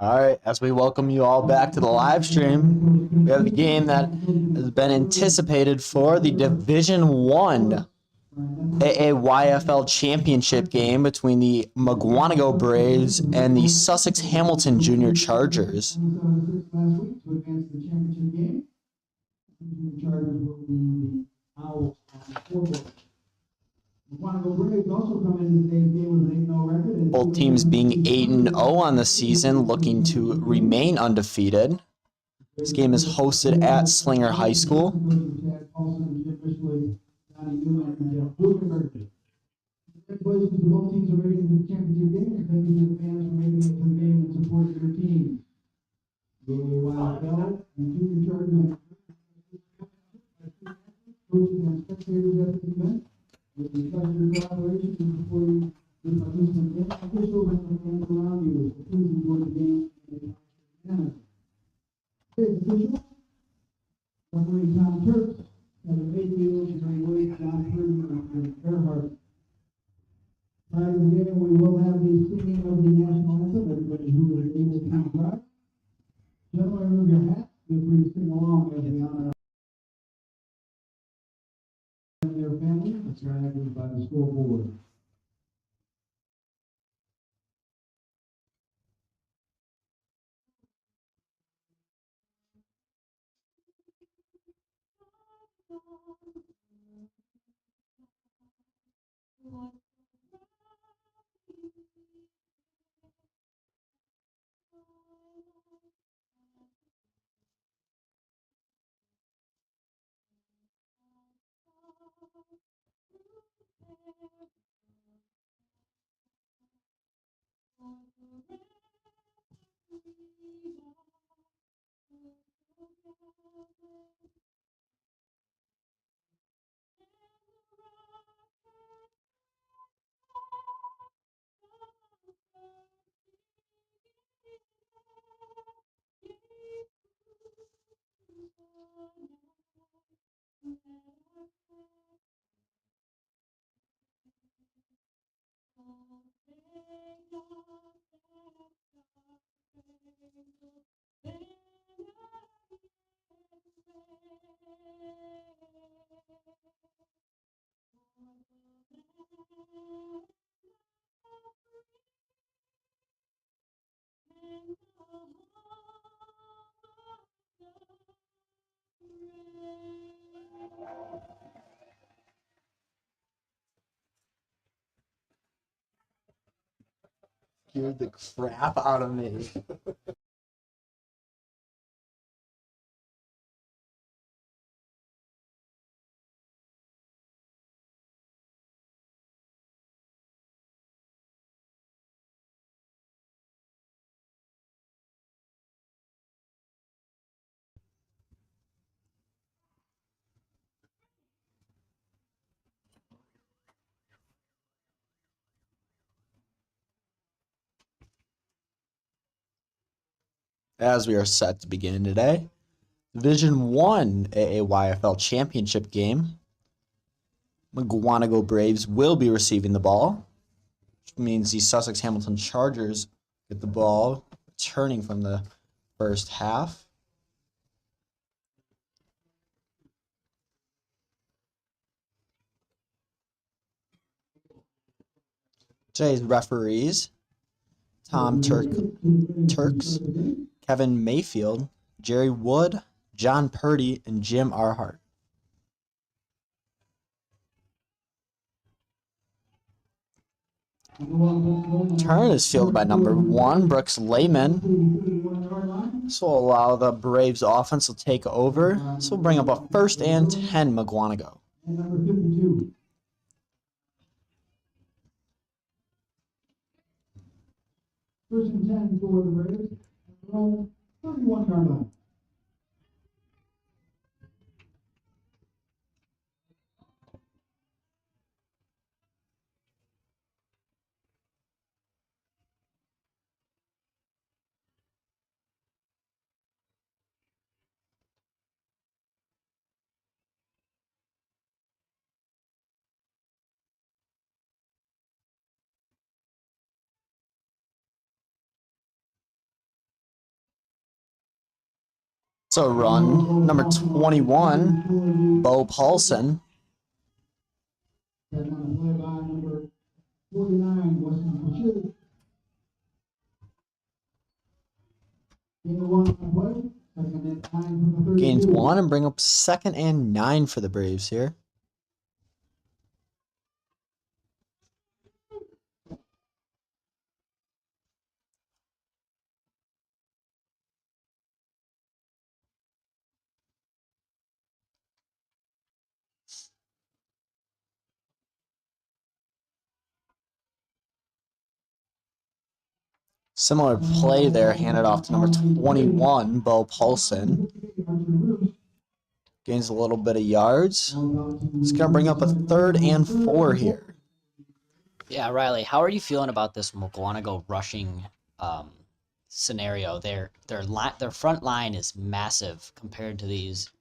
All right, as we welcome you all back to the live stream, we have the game that has been anticipated for the Division I AAYFL Championship game between the Mukwonago Braves and the Sussex Hamilton Jr. Chargers. Both teams being 8-0 on the season, looking to remain undefeated. This game is hosted at Slinger High School. Congratulations to both teams are making it to the championship game, and thank you to the fans for making it to the game and supporting your team. The AAYFL and Junior Chargers coaches and spectators at this event. We discuss your collaboration and support you with participants and officials and the fans around you. So please enjoy the game and today's officials, referee Tom Turks, Kevin Mayfield, Jerry Williams, John Purdue, and Earhart. Prior to the game, we will have the singing of the national anthem. Everybody who is able to comply. Gentlemen, remove your hats. Feel free to sing along as we honor their family. It's granted by the school board. Scared the crap out of me. As we are set to begin today, Division I AAYFL Championship game. Mukwonago Braves will be receiving the ball, which means the Sussex Hamilton Chargers get the ball returning from the first half. Today's referees, Tom Turks, Kevin Mayfield, Jerry Wood, John Purdy, and Jim Earhart. Turn is fielded by number 1, Brooks Lehman. This will allow the Braves offense to take over. This will bring up a 1st and 10 Mukwonago. And number 52. First and 10 for the Braves. 31-yard line. So run, number 21, Bo Paulson. Second on the play by number 49, Weston. Gain 1 on the play. Second and 9 from the 32. Gains 1 and bring up 2nd and 9 for the Braves here. Similar play there, handed off to number 21, Bo Paulson. Gains a little bit of yards. It's going to bring up a 3rd and 4 here. Yeah, Riley, how are you feeling about this Mukwonago rushing scenario? Their front line is massive compared to these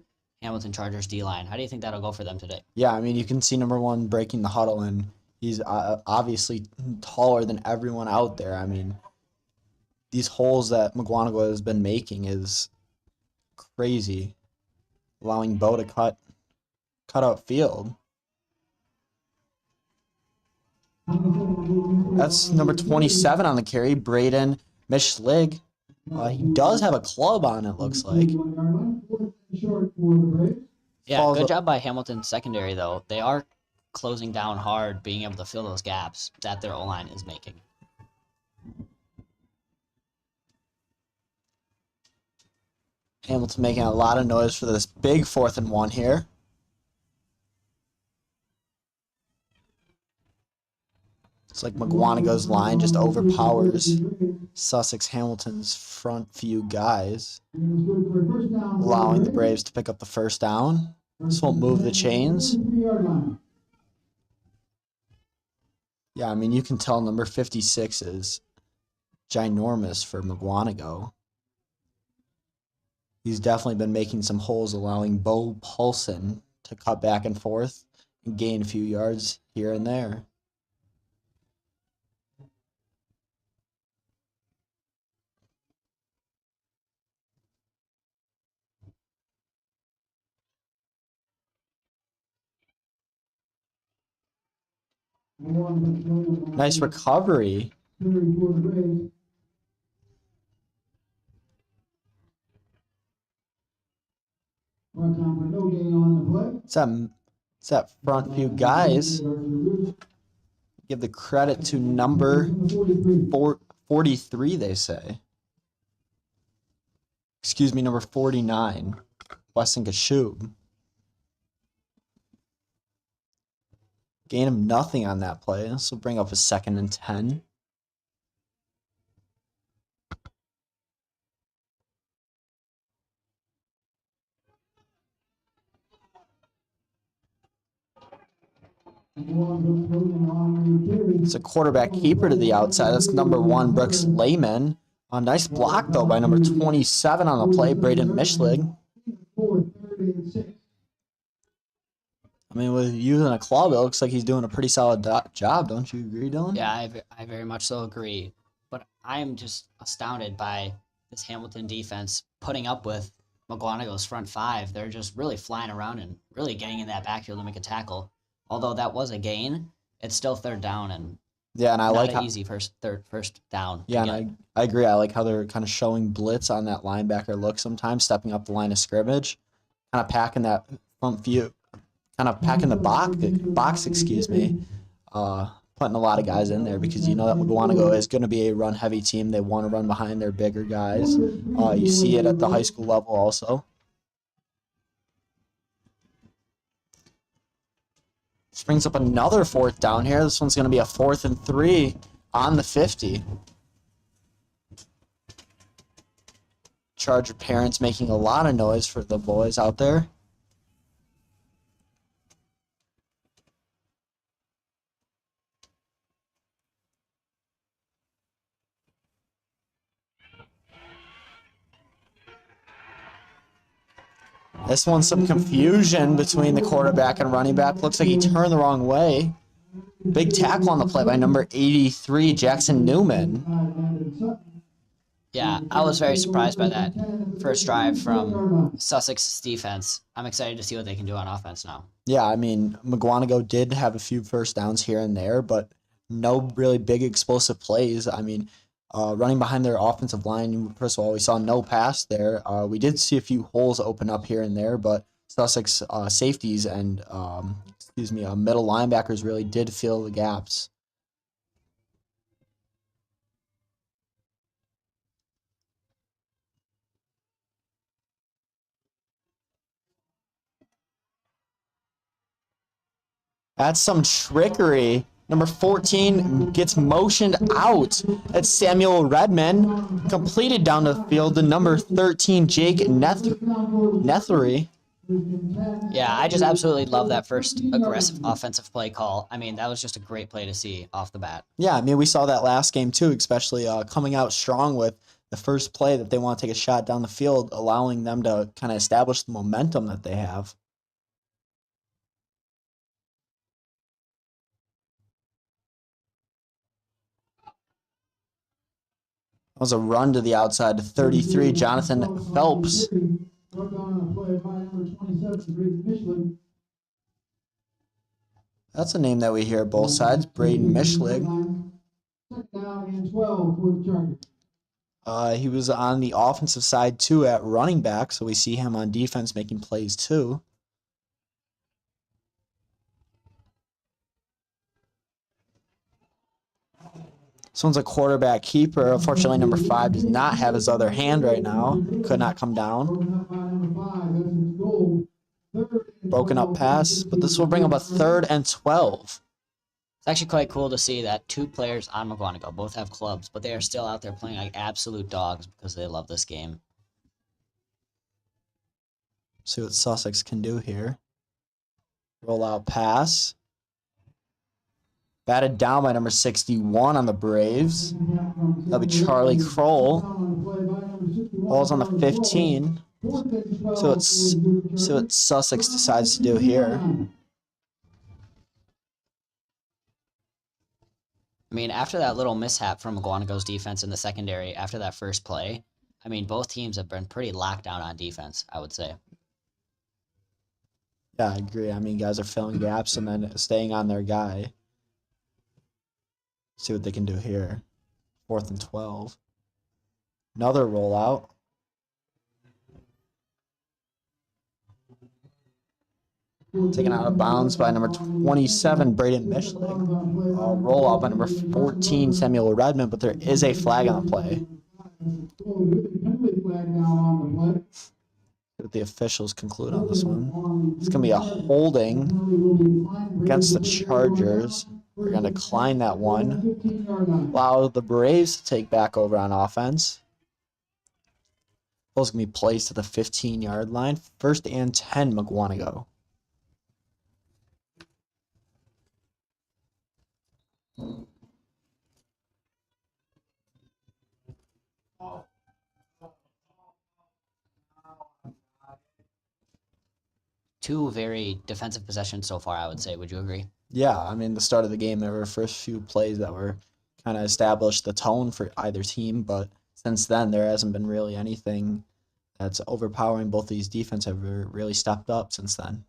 Hamilton Chargers D-line. How do you think that'll go for them today? Yeah, I mean, you can see number 1 breaking the huddle, and he's obviously taller than everyone out there. I mean, these holes that Mukwonago has been making is crazy, allowing Bo to cut out field. That's number 27 on the carry, Braden Mishlig. He does have a club on, it looks like. Yeah, good job by Hamilton secondary, though. They are closing down hard, being able to fill those gaps that their O-line is making. Hamilton making a lot of noise for this big 4th and 1 here. It's like Mukwonago's line just overpowers Sussex Hamilton's front few guys, allowing the Braves to pick up the 1st down. This won't move the chains. Yeah, I mean, you can tell number 56 is ginormous for Mukwonago. He's definitely been making some holes, allowing Bo Paulson to cut back and forth and gain a few yards here and there. Nice recovery. It's that front few guys. Give the credit to number 43, they say. Excuse me, number 49, Weston Kashub. Gain of nothing on that play. This will bring up a 2nd and 10. It's a quarterback keeper to the outside. That's number 1, Brooks Lehman. A nice block, though, by number 27 on the play, Braden Mishlig. I mean, with using a club, it looks like he's doing a pretty solid job. Don't you agree, Dylan? Yeah, I very much so agree. But I'm just astounded by this Hamilton defense putting up with Mukwonago's front 5. They're just really flying around and really getting in that backfield to make a tackle. Although that was a gain, it's still 3rd down and yeah, and I like how easy first down. Yeah, and I agree. I like how they're kind of showing blitz on that linebacker look sometimes, stepping up the line of scrimmage, kind of packing that front view, kind of packing the box, excuse me, putting a lot of guys in there because you know that Mukwonago is going to be a run-heavy team. They want to run behind their bigger guys. You see it at the high school level also. This brings up another 4th down here. This one's going to be a 4th and 3 on the 50. Charger parents making a lot of noise for the boys out there. This one's some confusion between the quarterback and running back. Looks like he turned the wrong way. Big tackle on the play by number 83, Jackson Newman. Yeah, I was very surprised by that first drive from Sussex's defense. I'm excited to see what they can do on offense now. Yeah, I mean, Mukwonago did have a few first downs here and there, but no really big explosive plays. I mean, running behind their offensive line, first of all, we saw no pass there. We did see a few holes open up here and there, but Sussex safeties and, middle linebackers really did fill the gaps. That's some trickery. Number 14 gets motioned out. That's Samuel Redman. Completed down the field to number 13, Jake Nethery. Yeah, I just absolutely love that first aggressive offensive play call. I mean, that was just a great play to see off the bat. Yeah, I mean, we saw that last game too, especially coming out strong with the first play that they want to take a shot down the field, allowing them to kind of establish the momentum that they have. That was a run to the outside to 33, Jonathan Phelps. That's a name that we hear both sides, Braden Mishlig. He was on the offensive side too at running back, so we see him on defense making plays too. This one's a quarterback keeper. Unfortunately, number 5 does not have his other hand right now. Could not come down. Broken up pass, but this will bring up a 3rd and 12. It's actually quite cool to see that 2 players on Mukwonago both have clubs, but they are still out there playing like absolute dogs because they love this game. See what Sussex can do here. Roll out pass. Batted down by number 61 on the Braves. That'll be Charlie Kroll. Ball's on the 15. So what Sussex decides to do here. I mean, after that little mishap from Mukwonago's defense in the secondary, after that first play, I mean, both teams have been pretty locked down on defense, I would say. Yeah, I agree. I mean, guys are filling gaps and then staying on their guy. See what they can do here. 4th and 12. Another rollout. Taken out of bounds by number 27, Braden Mishlig. Rollout by number 14, Samuel Redmond, but there is a flag on the play. What the officials conclude on this one. It's going to be a holding against the Chargers. We're going to decline that one. Allow the Braves to take back over on offense. Ball's going to be placed at the 15-yard line. 1st and 10, Mukwonago. Two very defensive possessions so far, I would say. Would you agree? Yeah, I mean, the start of the game, there were first few plays that were kind of established the tone for either team, but since then, there hasn't been really anything that's overpowering. Both these defense have really stepped up since then.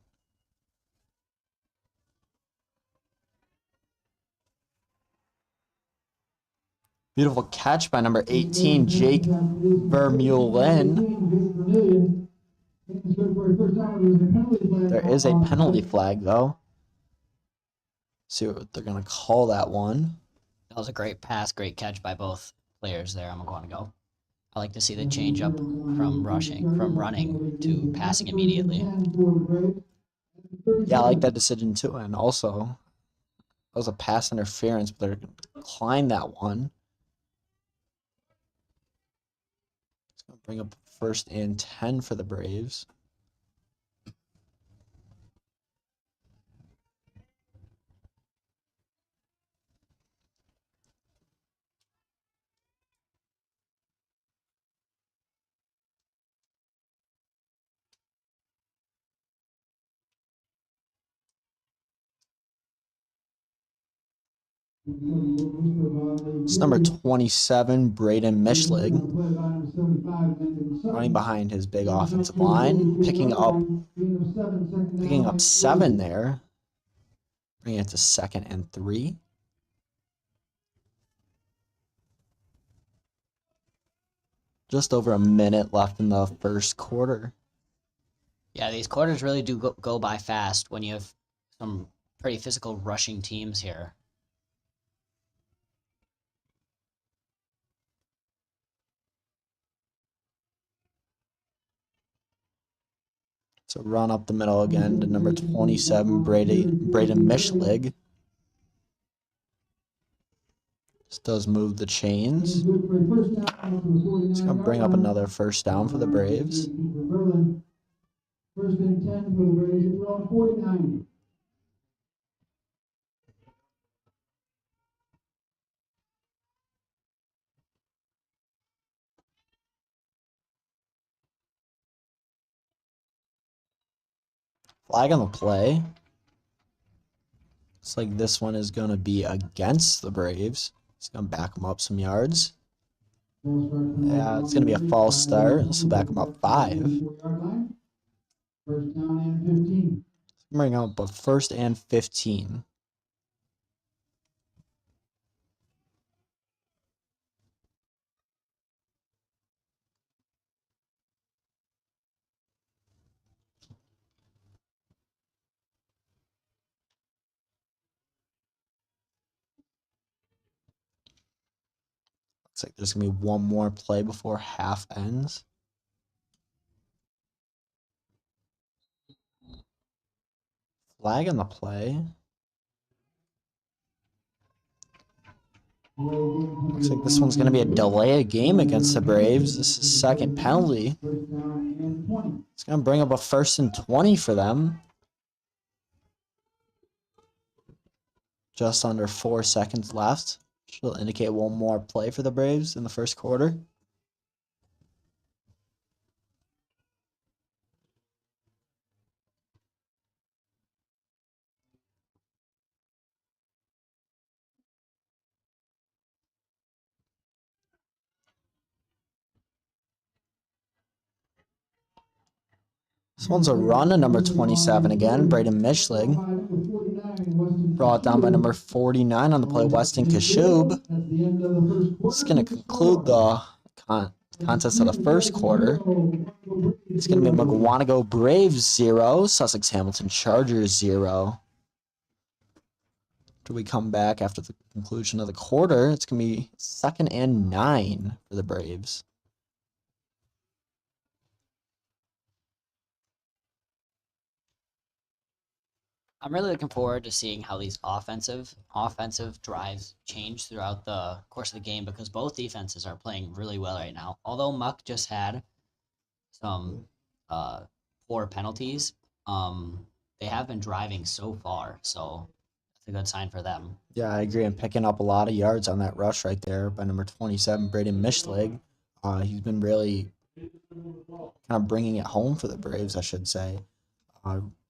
Beautiful catch by number 18, Jake Vermeulen. There is a penalty flag, though. See what they're going to call that one. That was a great pass, great catch by both players there. I'm going to go. I like to see the change up from running to passing immediately. Yeah, I like that decision too. And also, that was a pass interference, but they're going to decline that one. It's going to bring up 1st and 10 for the Braves. It's number 27, Braden Mishlig, running behind his big offensive line, picking up 7 there, bringing it to 2nd and 3. Just over a minute left in the first quarter. Yeah, these quarters really do go by fast when you have some pretty physical rushing teams here. So run up the middle again to number 27, Braden Mishlig. This does move the chains. It's going to bring up another first down for the Braves. First and 10 for the Braves at around 49. Flag on the play. Looks like this one is going to be against the Braves. It's going to back them up some yards. Yeah, it's going to be a false start. This will back them up 5. First down and 15. Bring up a 1st and 15. Looks like there's going to be one more play before half ends. Flag on the play. Looks like this one's going to be a delay of game against the Braves. This is 2nd penalty. It's going to bring up a 1st and 20 for them. Just under 4 seconds left. Should indicate one more play for the Braves in the first quarter. This one's a run to number 27 again, Braden Mishlig. Brought down by number 49 on the play, Weston Kashub. This is going to conclude the contest of the first quarter. It's going to be Mukwonago Braves 0, Sussex Hamilton Chargers 0. After we come back after the conclusion of the quarter, it's going to be 2nd and 9 for the Braves. I'm really looking forward to seeing how these offensive drives change throughout the course of the game because both defenses are playing really well right now. Although Muck just had some poor penalties, they have been driving so far, so that's a good sign for them. Yeah, I agree. I'm picking up a lot of yards on that rush right there by number 27, Braden Mishlig. He's been really kind of bringing it home for the Braves, I should say.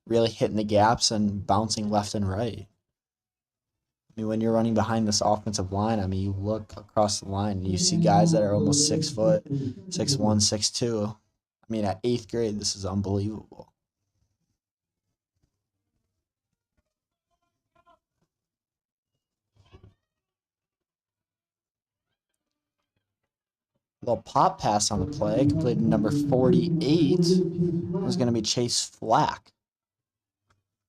Really hitting the gaps and bouncing left and right. I mean, when you're running behind this offensive line, I mean, you look across the line and you see guys that are almost 6 foot, 6'1", 6'2". I mean, at 8th grade, this is unbelievable. Little pop pass on the play, completed number 48. Was going to be Chase Flack.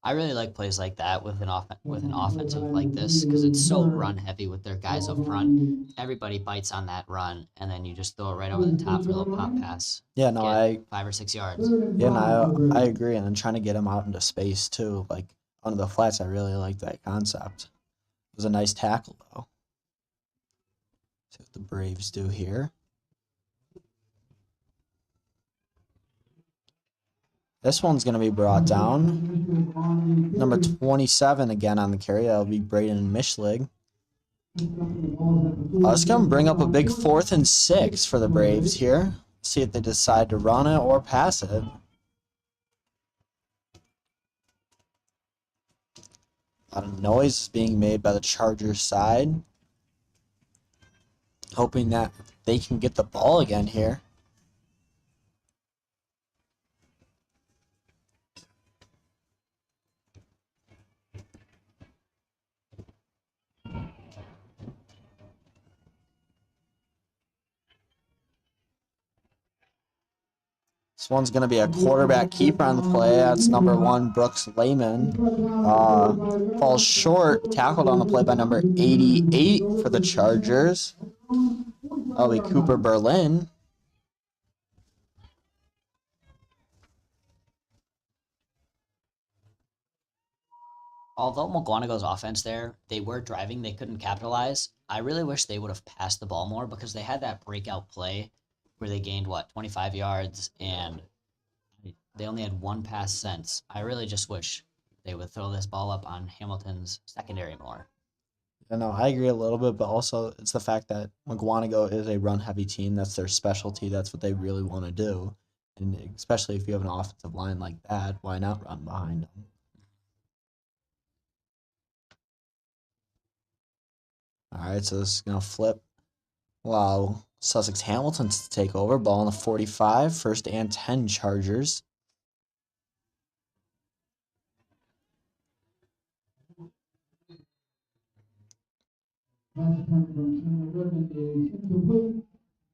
I really like plays like that with an offensive like this because it's so run heavy with their guys up front. Everybody bites on that run, and then you just throw it right over the top for a little pop pass. Yeah, no, Get 5 or 6 yards. Yeah, no, I agree, and then trying to get him out into space too, like under the flats. I really like that concept. It was a nice tackle though. See what the Braves do here. This one's going to be brought down. Number 27 again on the carry. That'll be Braden Mishlig. It's going to bring up a big 4th and 6 for the Braves here. See if they decide to run it or pass it. A lot of noise is being made by the Chargers side. Hoping that they can get the ball again here. This one's going to be a quarterback keeper on the play. That's number 1, Brooks Lehman. Falls short, tackled on the play by number 88 for the Chargers. That'll be Cooper Berlin. Although Mukwonago's offense there, they were driving, they couldn't capitalize. I really wish they would have passed the ball more because they had that breakout play where they gained, 25 yards, and they only had one pass since. I really just wish they would throw this ball up on Hamilton's secondary more. I know, I agree a little bit, but also it's the fact that Mukwonago is a run-heavy team. That's their specialty. That's what they really want to do. And especially if you have an offensive line like that, why not run behind them? All right, so this is going to flip. Allow Sussex Hamilton to take over. Ball on the 45, 1st and 10 Chargers. A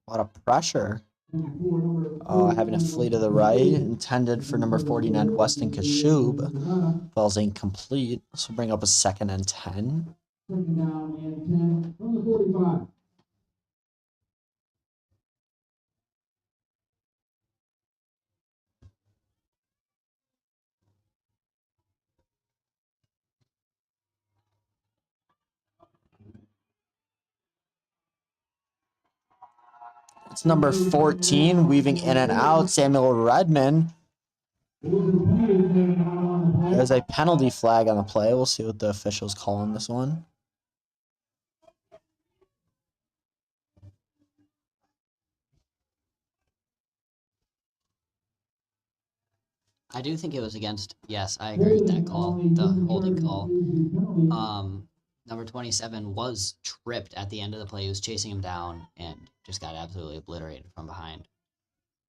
lot of pressure. Having a flea to the right, intended for number 49, Weston Kashub. Ball's incomplete. This will bring up a 2nd and 10. 2nd down and 10 from the 45. It's number 14, weaving in and out, Samuel Redmond. There's a penalty flag on the play. We'll see what the officials call on this one. I do think it was against, yes, I agree with that call, the holding call. Number 27 was tripped at the end of the play. He was chasing him down and just got absolutely obliterated from behind.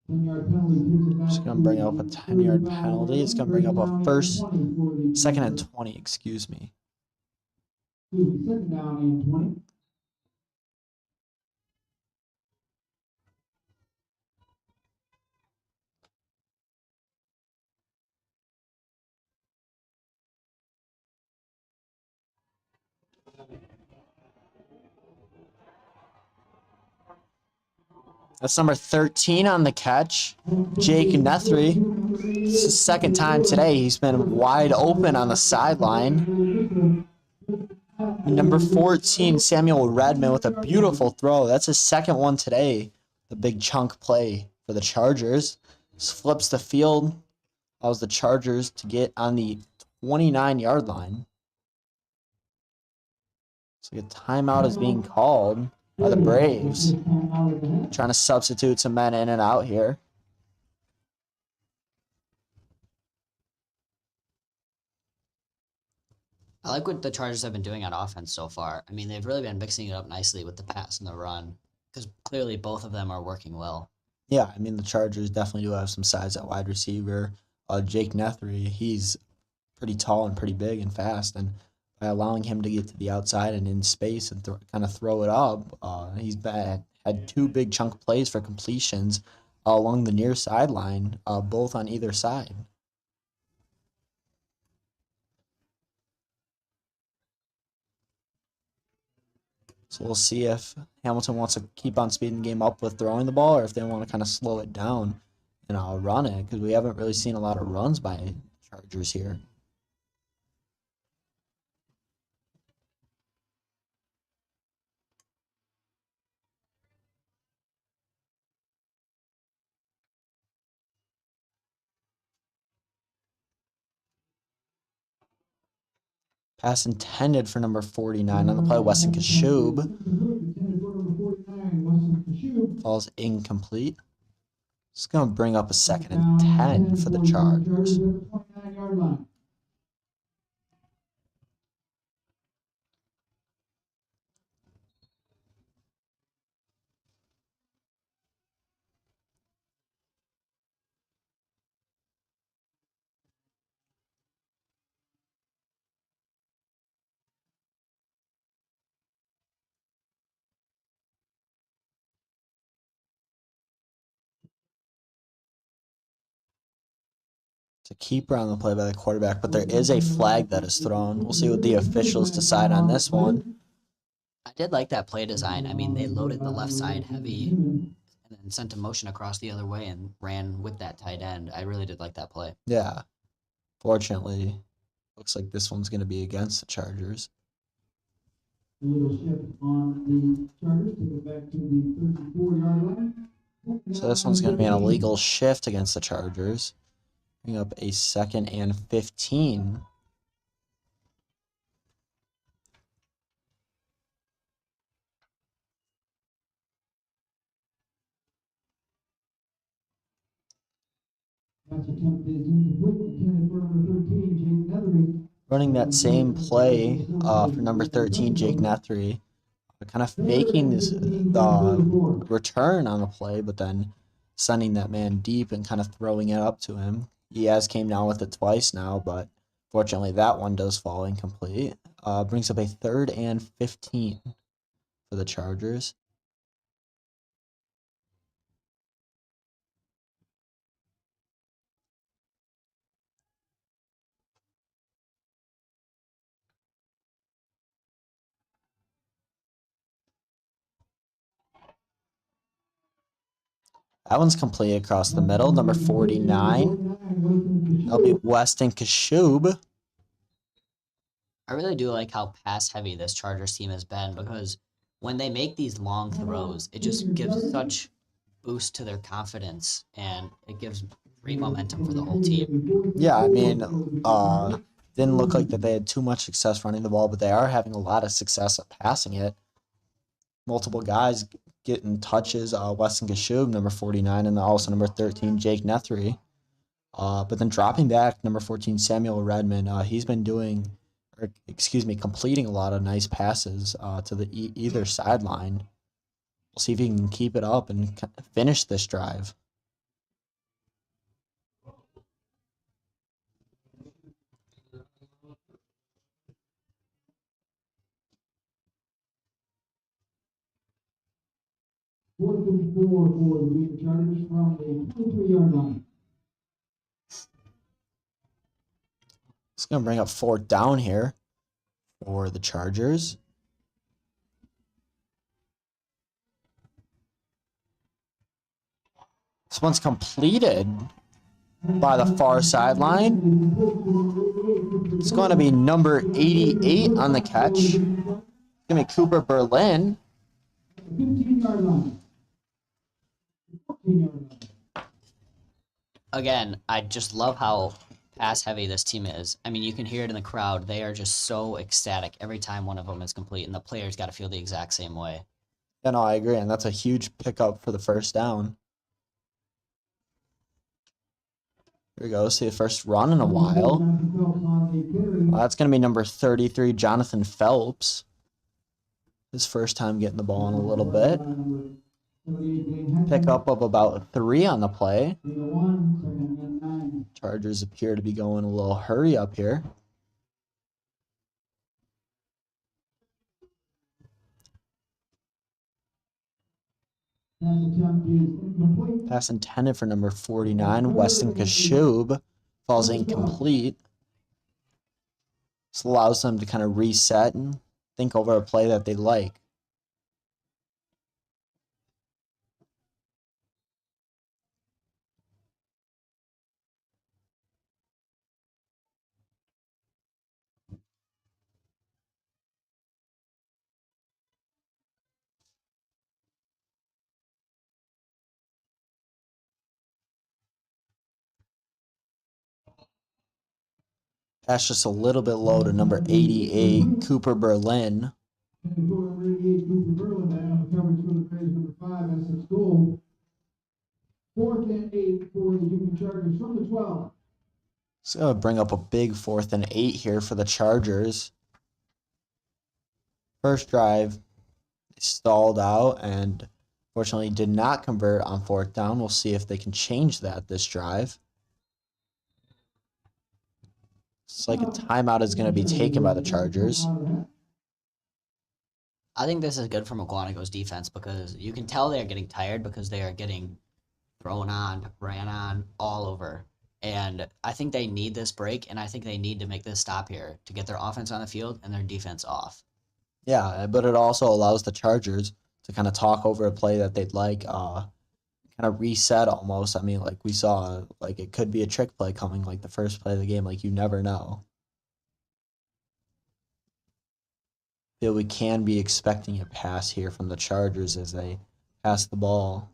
Just going to bring up a 10-yard penalty. It's going to bring up a 2nd and 20, excuse me. 2nd down and 20. That's number 13 on the catch, Jake Nethry. It's the 2nd time today he's been wide open on the sideline. Number 14, Samuel Redmond with a beautiful throw. That's his 2nd one today. The big chunk play for the Chargers. Just flips the field. Allows the Chargers to get on the 29-yard line. So a timeout is being called by the Braves. Trying to substitute some men in and out here. I like what the Chargers have been doing on offense so far. I mean, they've really been mixing it up nicely with the pass and the run because clearly both of them are working well. Yeah, I mean, the Chargers definitely do have some size at wide receiver. Jake Nethry, he's pretty tall and pretty big and fast, and by allowing him to get to the outside and in space and kind of throw it up, he's had 2 big chunk plays for completions along the near sideline, both on either side. So we'll see if Hamilton wants to keep on speeding the game up with throwing the ball or if they want to kind of slow it down and run it, because we haven't really seen a lot of runs by Chargers here. Pass intended for number 49 on the play, Weston Kashub. Falls incomplete. It's going to bring up a 2nd and 10 for the Chargers. It's a keeper on the play by the quarterback, but there is a flag that is thrown. We'll see what the officials decide on this one. I did like that play design. I mean, they loaded the left side heavy and then sent a motion across the other way and ran with that tight end. I really did like that play. Yeah. Fortunately, looks like this one's going to be against the Chargers. A little shift on the Chargers, take it back to the 34-yard line. So this one's going to be an illegal shift against the Chargers. Bring up a 2nd and 15. That's attempt is incomplete, intended for number 13, Jake Nethery. Running that same play for number 13, Jake Nethery. Kind of faking his return on the play, but then sending that man deep and kind of throwing it up to him. He has came down with it twice now, but fortunately that one does fall incomplete. Brings up a 3rd and 15 for the Chargers. That one's complete across the middle. Number 49. That'll be Weston Kashub. I really do like how pass heavy this Chargers team has been because when they make these long throws, it just gives such boost to their confidence and it gives great momentum for the whole team. Yeah, I mean, didn't look like that they had too much success running the ball, but they are having a lot of success at passing it. Multiple guys getting touches. Weston Kashub, number 49, and also number 13, Jake Nethery. But then dropping back, number 14, Samuel Redmond. He's been completing a lot of nice passes to the either sideline. We'll see if he can keep it up and finish this drive. Fourth and 4 for the Wheaton Chargers from the 23-yard line. It's going to bring up 4th down here for the Chargers. This one's completed by the far sideline. It's going to be number 88 on the catch. It's going to be Cooper Berlin. 15-yard line. 14-yard line. Again, I just love how pass heavy this team is. I mean, you can hear it in the crowd. They are just so ecstatic every time one of them is complete, and the players got to feel the exact same way. Yeah, no, I agree, and that's a huge pickup for the first down. Here we go. See the first run in a while. That's going to be number 33, Jonathan Phelps. His first time getting the ball in a little bit. Pickup of about 3 on the play. Chargers appear to be going a little hurry up here. Pass intended for number 49, Weston Kashub. Falls incomplete. This allows them to kind of reset and think over a play that they like. Pass just a little bit low to number 88, Cooper Berlin. Number 88, Cooper Berlin, back on the coverage for the Braves, number 5, Sussex Gold. 4th and 8 for the Union Chargers from the 12. It's going to bring up a big 4th and 8 here for the Chargers. First drive, they stalled out and fortunately did not convert on 4th down. We'll see if they can change that this drive. It's like a timeout is going to be taken by the Chargers. I think this is good for Mukwonago's defense because you can tell they're getting tired because they are getting thrown on, ran on all over. And I think they need this break, and I think they need to make this stop here to get their offense on the field and their defense off. Yeah, but it also allows the Chargers to kind of talk over a play that they'd like, kind of reset almost. I mean, like we saw, like it could be a trick play coming, like the first play of the game. Like you never know. Feel we can be expecting a pass here from the Chargers as they pass the ball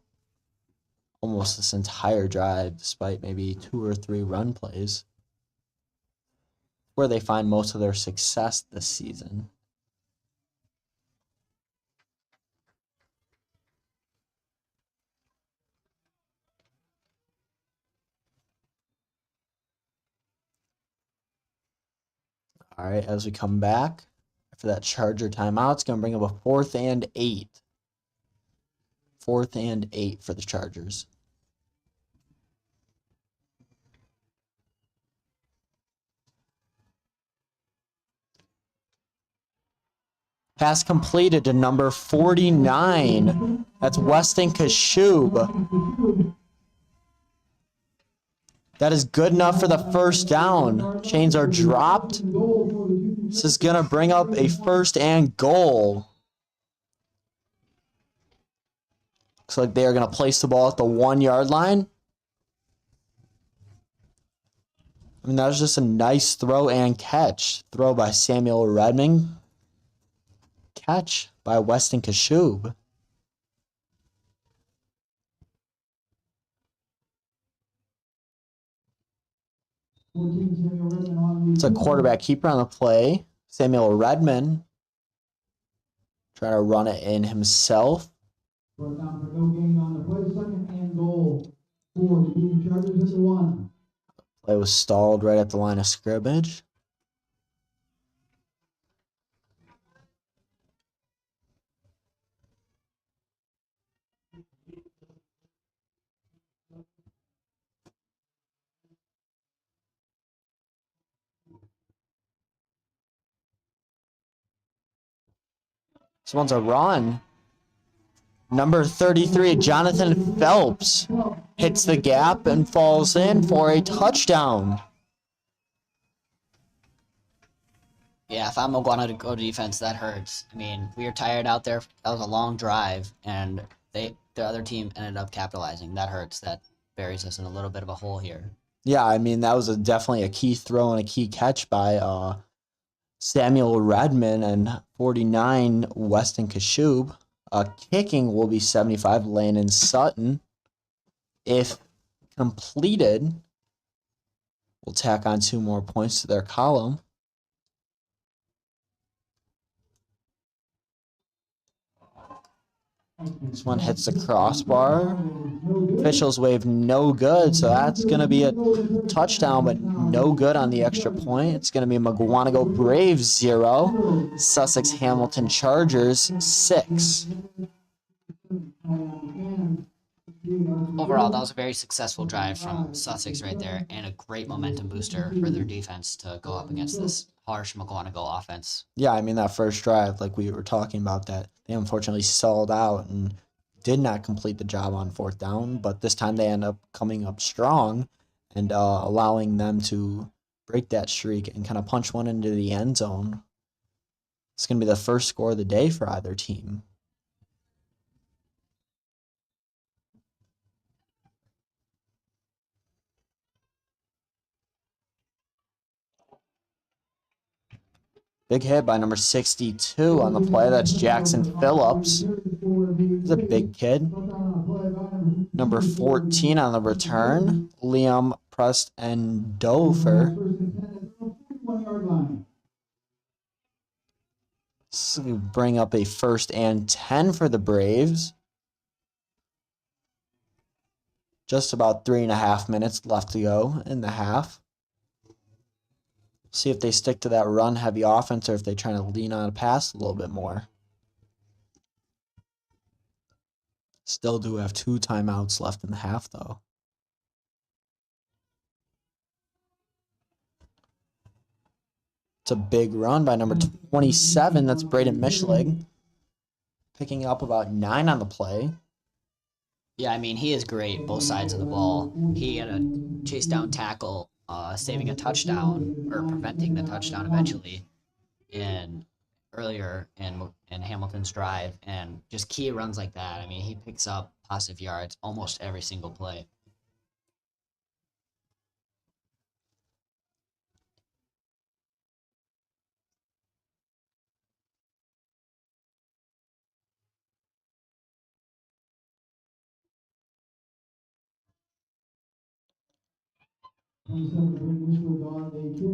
almost this entire drive, despite maybe 2 or 3 run plays, where they find most of their success this season. All right, as we come back after that Charger timeout, it's going to bring up a 4th and 8. 4th and 8 for the Chargers. Pass completed to number 49. That's Weston Kashub. That is good enough for the first down. Chains are dropped. This is going to bring up a 1st and goal. Looks like they are going to place the ball at the 1-yard line. I mean, that was just a nice throw and catch. Throw by Samuel Redmond. Catch by Weston Kashub. It's a quarterback keeper on the play. Samuel Redmond trying to run it in himself. Brought down for no gain on the play. 2nd and goal for the Union Chargers at the 1. Play was stalled right at the line of scrimmage. This one's a run. Number 33, Jonathan Phelps, hits the gap and falls in for a touchdown. Yeah, if I'm Mukwonago defense, that hurts. I mean, we were tired out there. That was a long drive, and the other team ended up capitalizing. That hurts. That buries us in a little bit of a hole here. Yeah, I mean, that was definitely a key throw and a key catch by Samuel Redmond and 49, Weston Kashub. Kicking will be 75, Landon Sutton. If completed, we'll tack on 2 more points to their column. This one hits the crossbar. Officials wave no good, so that's going to be a touchdown, but no good on the extra point. It's going to be Mukwonago Braves 0, Sussex Hamilton Chargers 6. Overall, that was a very successful drive from Sussex right there, and a great momentum booster for their defense to go up against this harsh Mukwonago offense. Yeah, I mean, that first drive, like we were talking about, that they unfortunately stalled out and did not complete the job on 4th down, but this time they end up coming up strong and allowing them to break that streak and kind of punch one into the end zone. It's going to be the first score of the day for either team. Big hit by number 62 on the play. That's Jackson Phillips. He's a big kid. Number 14 on the return, Liam Prestendover. So we bring up a 1st and 10 for the Braves. Just about 3.5 minutes left to go in the half. See if they stick to that run-heavy offense or if they try to lean on a pass a little bit more. Still do have 2 timeouts left in the half, though. It's a big run by number 27. That's Braden Mishlig. Picking up about 9 on the play. Yeah, I mean, he is great both sides of the ball. He had a chase down tackle, saving a touchdown or preventing the touchdown eventually in earlier in Hamilton's drive, and just key runs like that. I mean, he picks up positive yards almost every single play.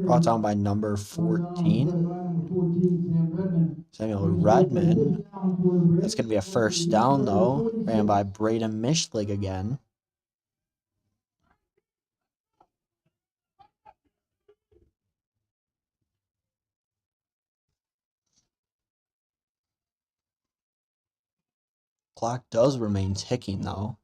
Brought down by number 14. Samuel Redmond. That's going to be a first down, though. Ran by Braden Mishlig again. Clock does remain ticking, though.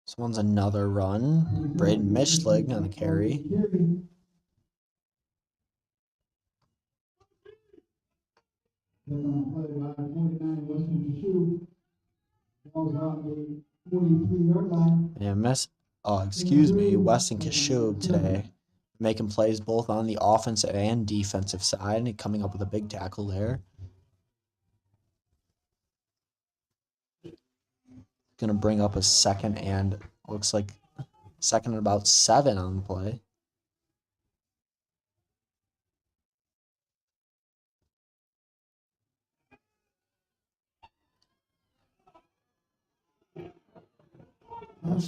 This one's another run. Braden Mishlig on the carry. And Weston Kashub today. Making plays both on the offensive and defensive side and coming up with a big tackle there. Going to bring up a second and looks like second and about 7 on the play.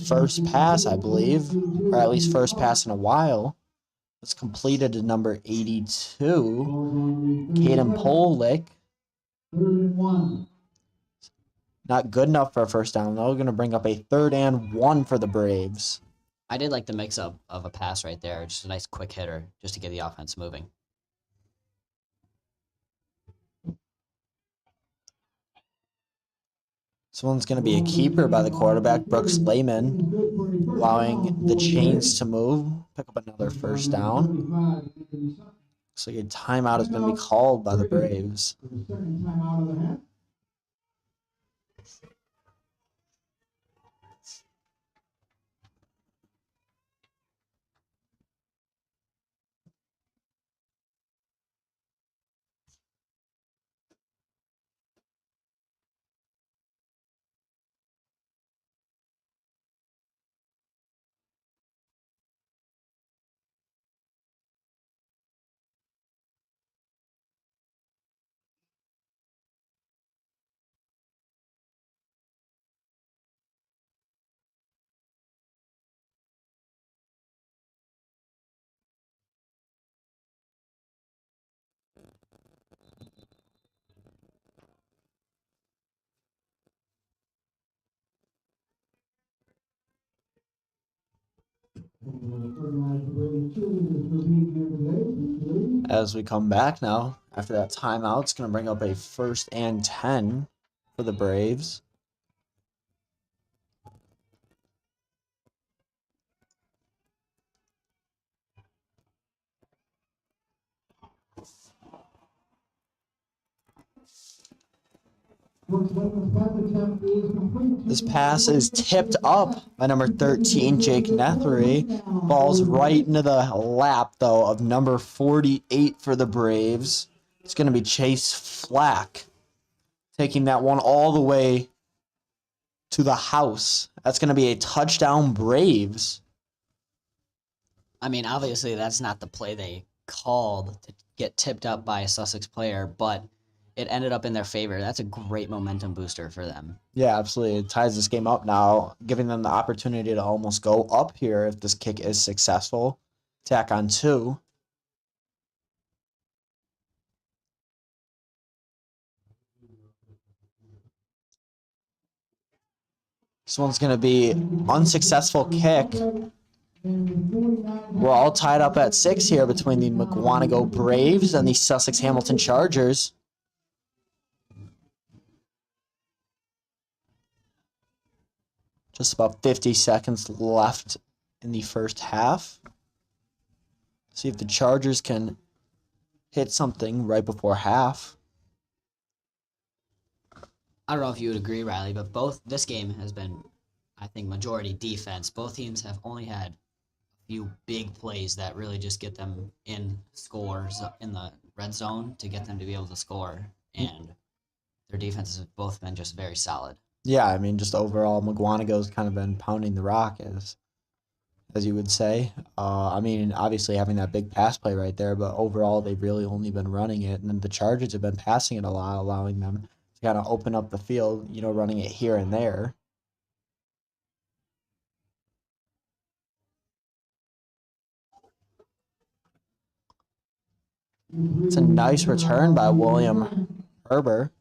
First pass, I believe, or at least first pass in a while. It's completed to number 82, Caden Polick. Not good enough for a first down, though. Going to bring up a 3rd and 1 for the Braves. I did like the mix-up of a pass right there. Just a nice quick hitter just to get the offense moving. This one's going to be a keeper by the quarterback, Brooks Lehman, allowing the chains to move. Pick up another first down. Looks like a timeout is going to be called by the Braves. As we come back now, after that timeout, it's going to bring up a 1st and 10 for the Braves. This pass is tipped up by number 13, Jake Nethery. Falls right into the lap, though, of number 48 for the Braves. It's going to be Chase Flack, taking that one all the way to the house. That's going to be a touchdown, Braves. I mean, obviously that's not the play they called to get tipped up by a Sussex player, but it ended up in their favor. That's a great momentum booster for them. Yeah, absolutely. It ties this game up now, giving them the opportunity to almost go up here if this kick is successful. Tack on 2. This one's going to be unsuccessful kick. We're all tied up at 6 here between the Mukwonago Braves and the Sussex Hamilton Chargers. Just about 50 seconds left in the first half. See if the Chargers can hit something right before half. I don't know if you would agree, Riley, but this game has been, I think, majority defense. Both teams have only had a few big plays that really just get them in scores in the red zone to get them to be able to score, and their defenses have both been just very solid. Yeah, I mean, just overall, Mukwonago's kind of been pounding the rock, as you would say. I mean, obviously having that big pass play right there, but overall they've really only been running it, and then the Chargers have been passing it a lot, allowing them to kind of open up the field, running it here and there. It's a nice return by William Herbert.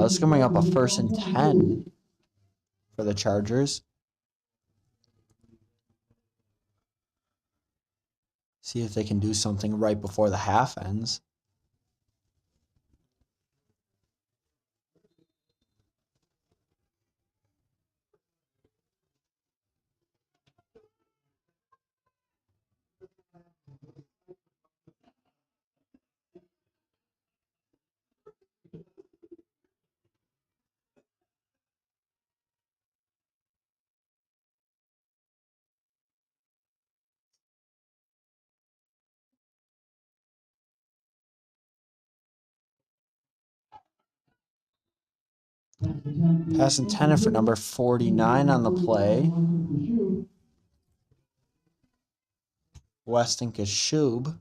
This is coming up a 1st and 10 for the Chargers. See if they can do something right before the half ends. Pass intended for number 49 on the play. Weston Kashub.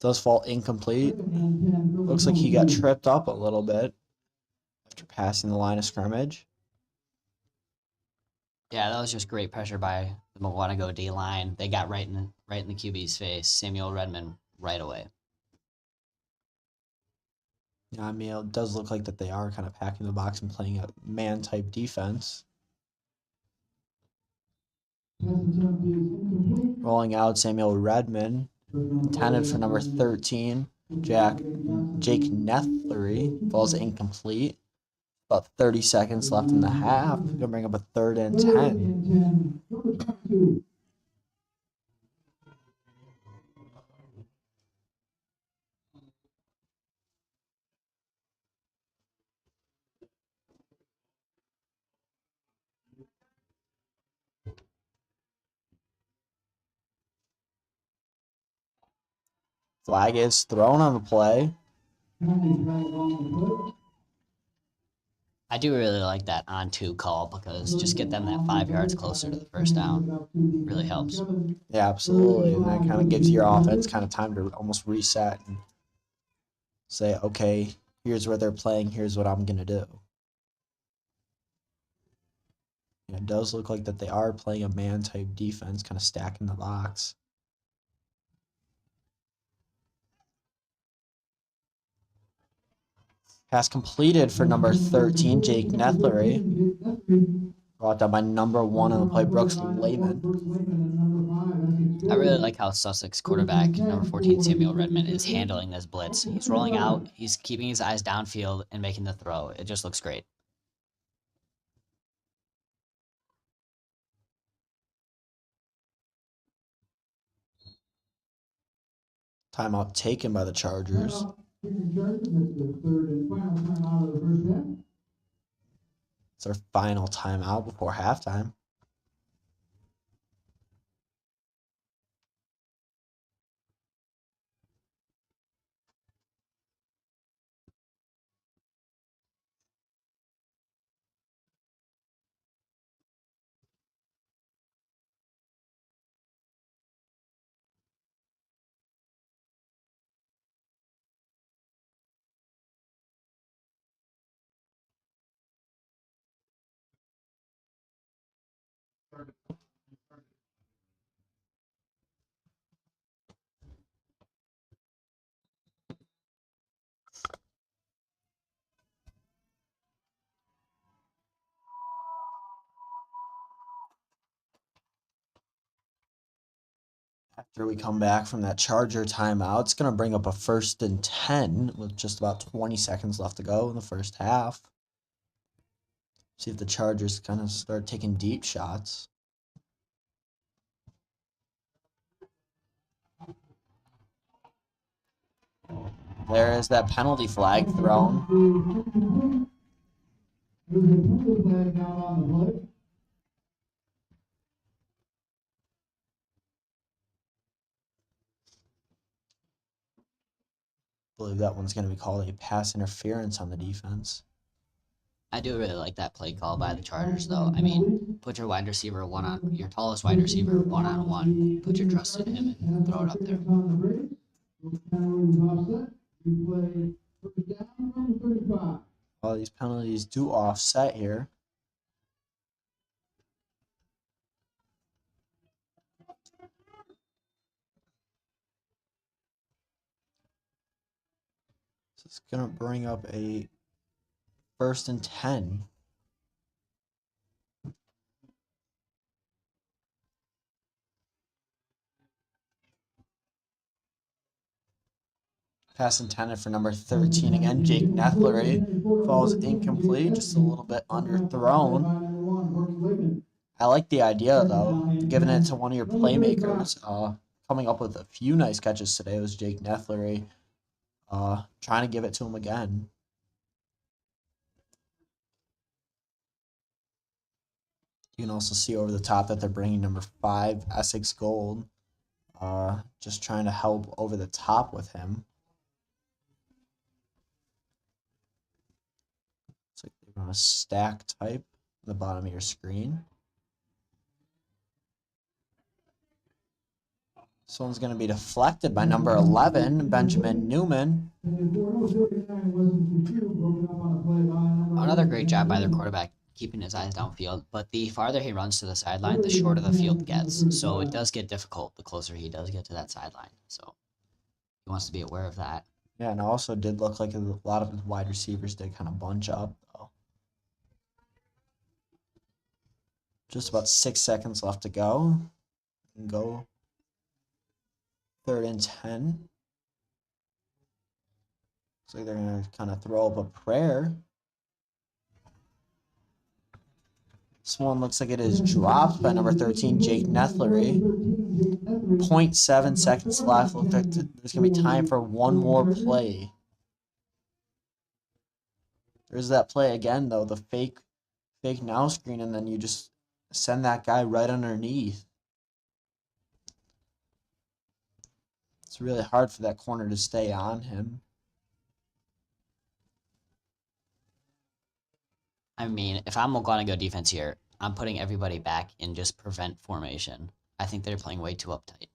Does fall incomplete. Looks like he got tripped up a little bit after passing the line of scrimmage. Yeah, that was just great pressure by the Mukwonago D line. They got right in the QB's face, Samuel Redmond, right away. Yeah, I mean, it does look like that they are kind of packing the box and playing a man-type defense. Rolling out Samuel Redmond, intended for number 13, Jake Nethery, falls incomplete. About 30 seconds left in the half. Gonna bring up a 3rd and 10. Flag is thrown on the play. I do really like that on-2 call because just get them that 5 yards closer to the first down. Really helps. Yeah, absolutely. And that kind of gives your offense kind of time to almost reset and say, okay, here's where they're playing, here's what I'm going to do. Yeah, it does look like that they are playing a man-type defense, kind of stacking the box. Pass completed for number 13, Jake Nethery. Brought down by number 1 on the play, Brooks Lehman. I really like how Sussex quarterback, number 14, Samuel Redmond, is handling this blitz. He's rolling out, he's keeping his eyes downfield and making the throw. It just looks great. Timeout taken by the Chargers. It's our final timeout before halftime. After we come back from that Charger timeout, it's going to bring up a 1st and 10 with just about 20 seconds left to go in the first half. See if the Chargers kind of start taking deep shots. There is that penalty flag thrown. There's a penalty flag now on the play. I believe that one's going to be called a pass interference on the defense. I do really like that play call by the Chargers, though. I mean, put your wide receiver your tallest wide receiver one-on-one. Put your trust in him and throw it up there. All these penalties do offset here. So it's going to bring up a 1st and 10. Pass intended for number 13 again. Jake Nethlery falls incomplete, just a little bit underthrown. I like the idea, though, giving it to one of your playmakers. Coming up with a few nice catches today was Jake Nethlery. Trying to give it to him again. You can also see over the top that they're bringing number 5, Essex Gold. Just trying to help over the top with him. It's like they're on a stack type on the bottom of your screen. This one's going to be deflected by number 11, Benjamin Newman. Another great job by their quarterback keeping his eyes downfield, but the farther he runs to the sideline, the shorter the field gets. So it does get difficult the closer he does get to that sideline. So he wants to be aware of that. Yeah, and it also did look like a lot of his wide receivers did kind of bunch up, though. Just about 6 seconds left to go. And go 3rd and 10. Looks like they're going to kind of throw up a prayer. This one looks like it is dropped by number 13, Jake Nethlery. 0.7 seconds left. Looks like there's going to be time for one more play. There's that play again, though, the fake now screen, and then you just send that guy right underneath. It's really hard for that corner to stay on him. I mean, if I'm Mukwonago defense here, I'm putting everybody back in just prevent formation. I think they're playing way too uptight.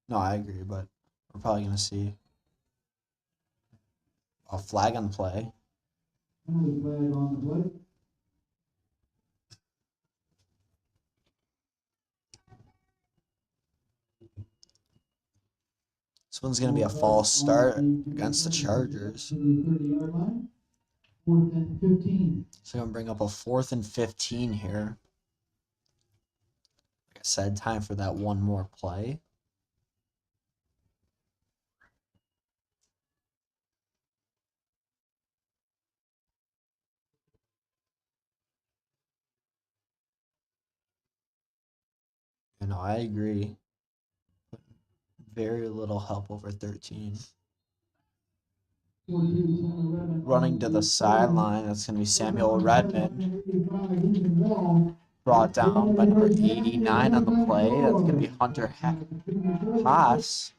No, I agree, but we're probably going to see a flag on play. This one's going to be a false start against the Chargers. So I'm going to bring up a 4th and 15 here. Like I said, time for that one more play. You know, I agree. Very little help over 13. Running to the sideline, that's going to be Samuel Redmond. Brought down by number 89 on the play. That's going to be Hunter Haas.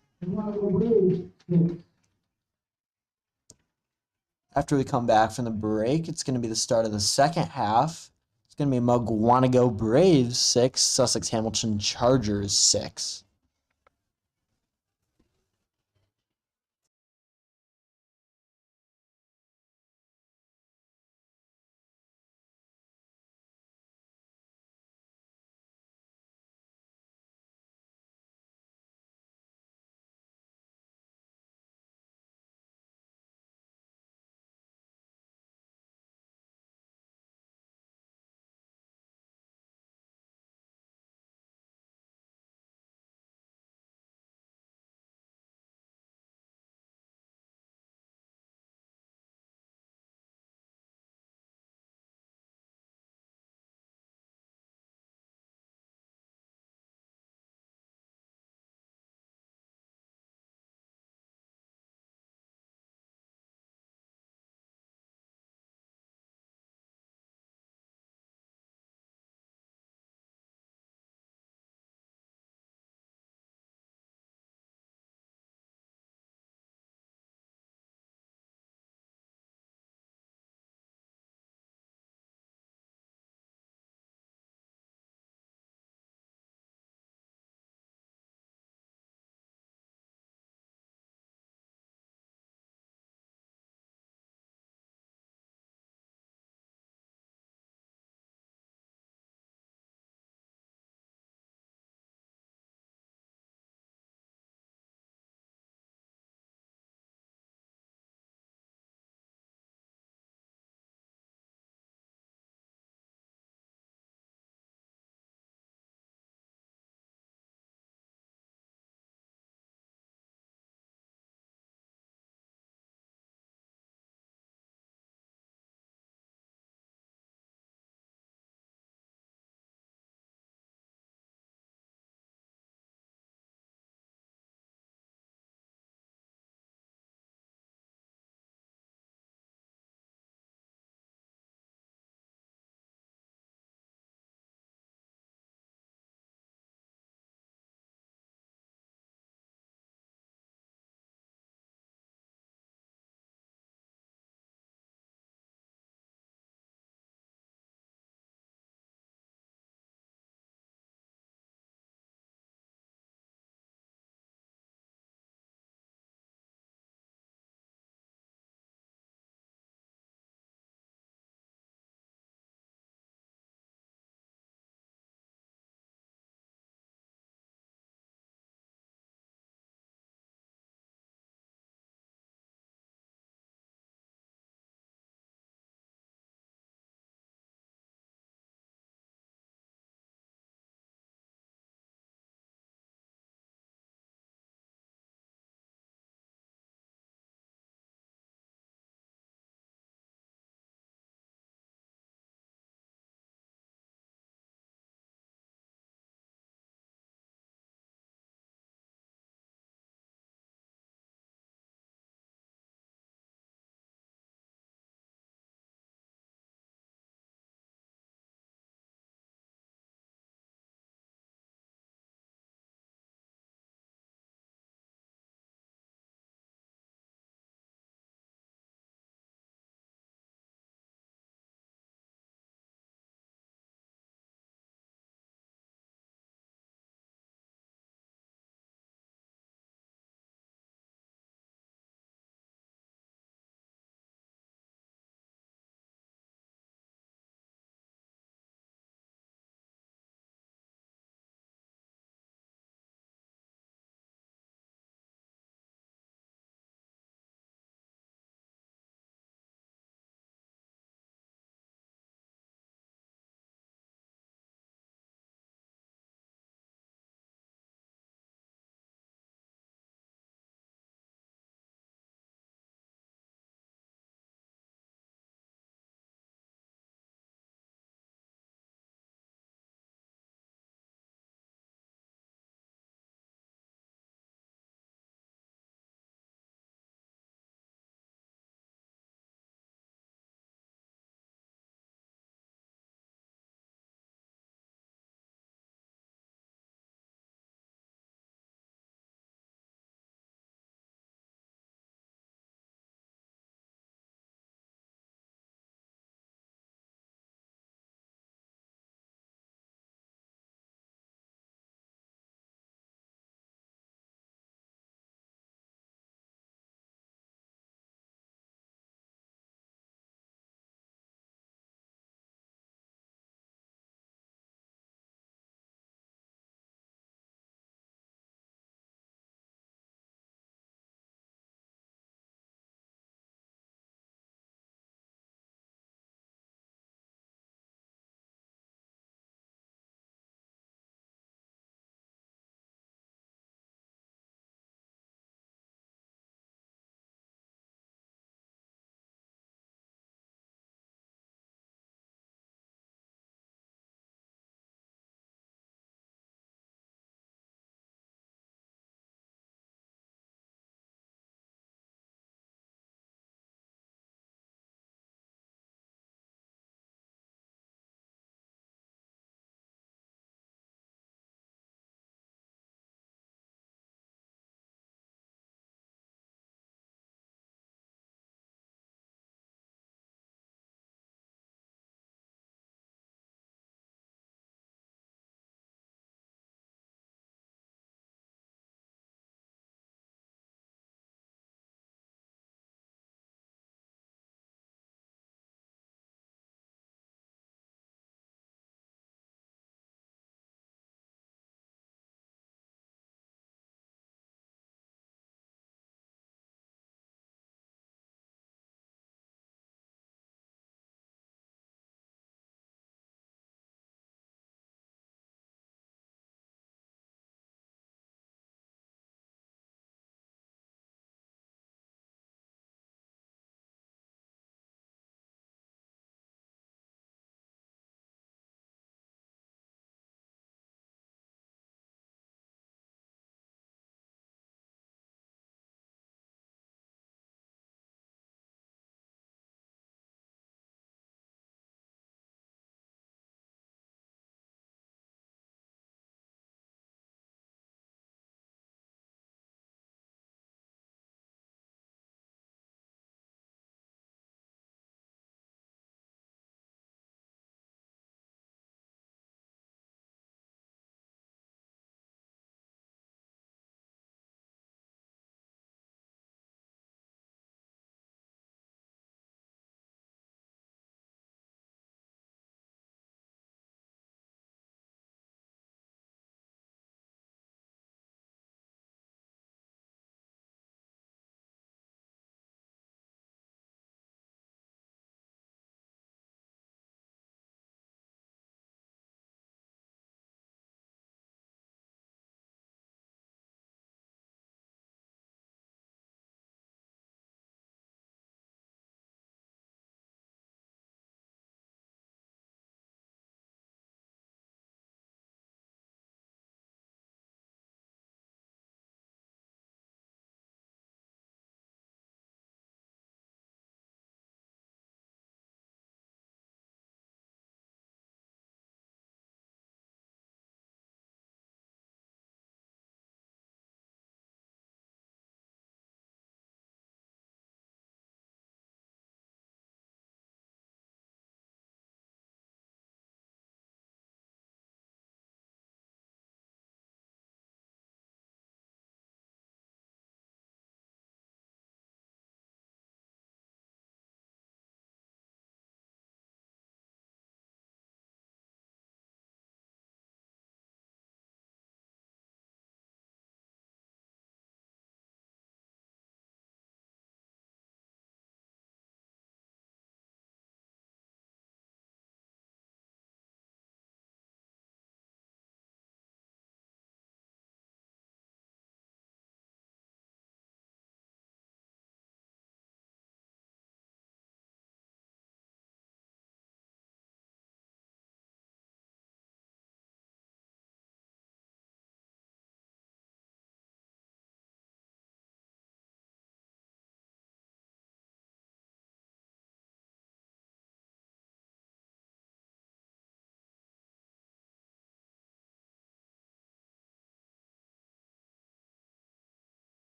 After we come back from the break, it's going to be the start of the second half. It's going to be Mukwonago Braves 6, Sussex Hamilton Chargers 6.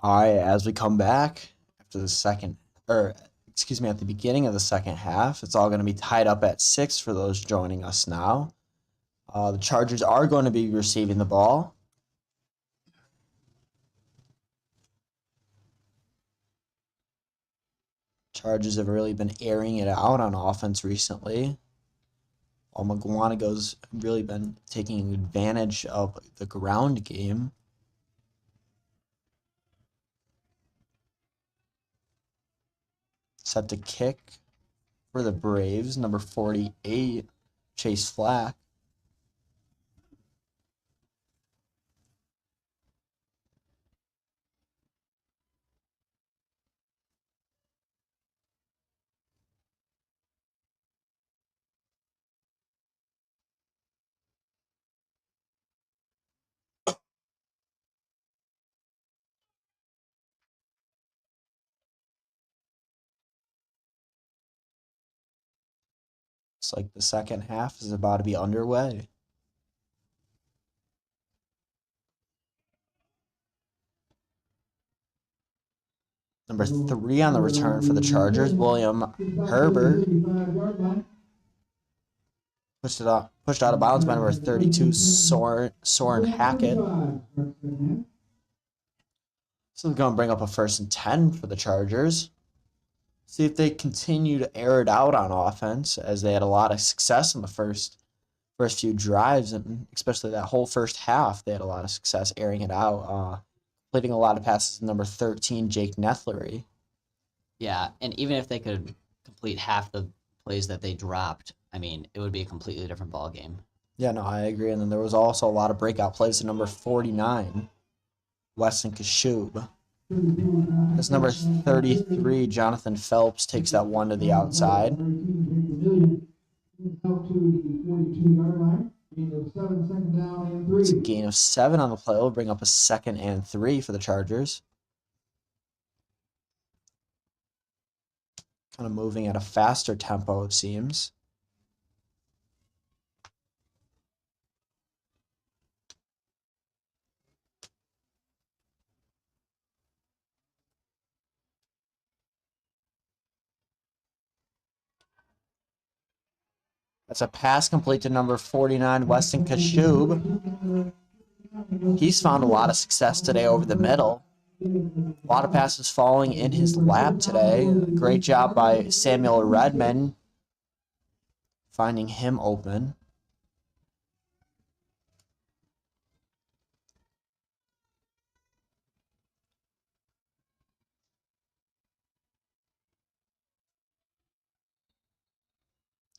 All right, as we come back after the second, or excuse me, at the beginning of the second half, it's all going to be tied up at 6 for those joining us now. The Chargers are going to be receiving the ball. Chargers have really been airing it out on offense recently, while Mukwonago's really been taking advantage of the ground game. Set to kick for the Braves, number 48, Chase Flack. It's like the second half is about to be underway. Number 3 on the return for the Chargers, William Herbert. Pushed out of bounds by number 32, Soren Hackett. So we're going to bring up a 1st and 10 for the Chargers. See if they continue to air it out on offense, as they had a lot of success in the first few drives, and especially that whole first half, they had a lot of success airing it out, completing a lot of passes. Number 13, Jake Nethlery. Yeah, and even if they could complete half the plays that they dropped, I mean, it would be a completely different ball game. Yeah, no, I agree. And then there was also a lot of breakout plays to number 49, Weston Kashub. As number 33, Jonathan Phelps, takes that one to the outside. It's a gain of 7 on the play. Will bring up a 2nd and 3 for the Chargers. Kind of moving at a faster tempo, it seems. That's a pass complete to number 49, Weston Kashub. He's found a lot of success today over the middle. A lot of passes falling in his lap today. Great job by Samuel Redmond finding him open.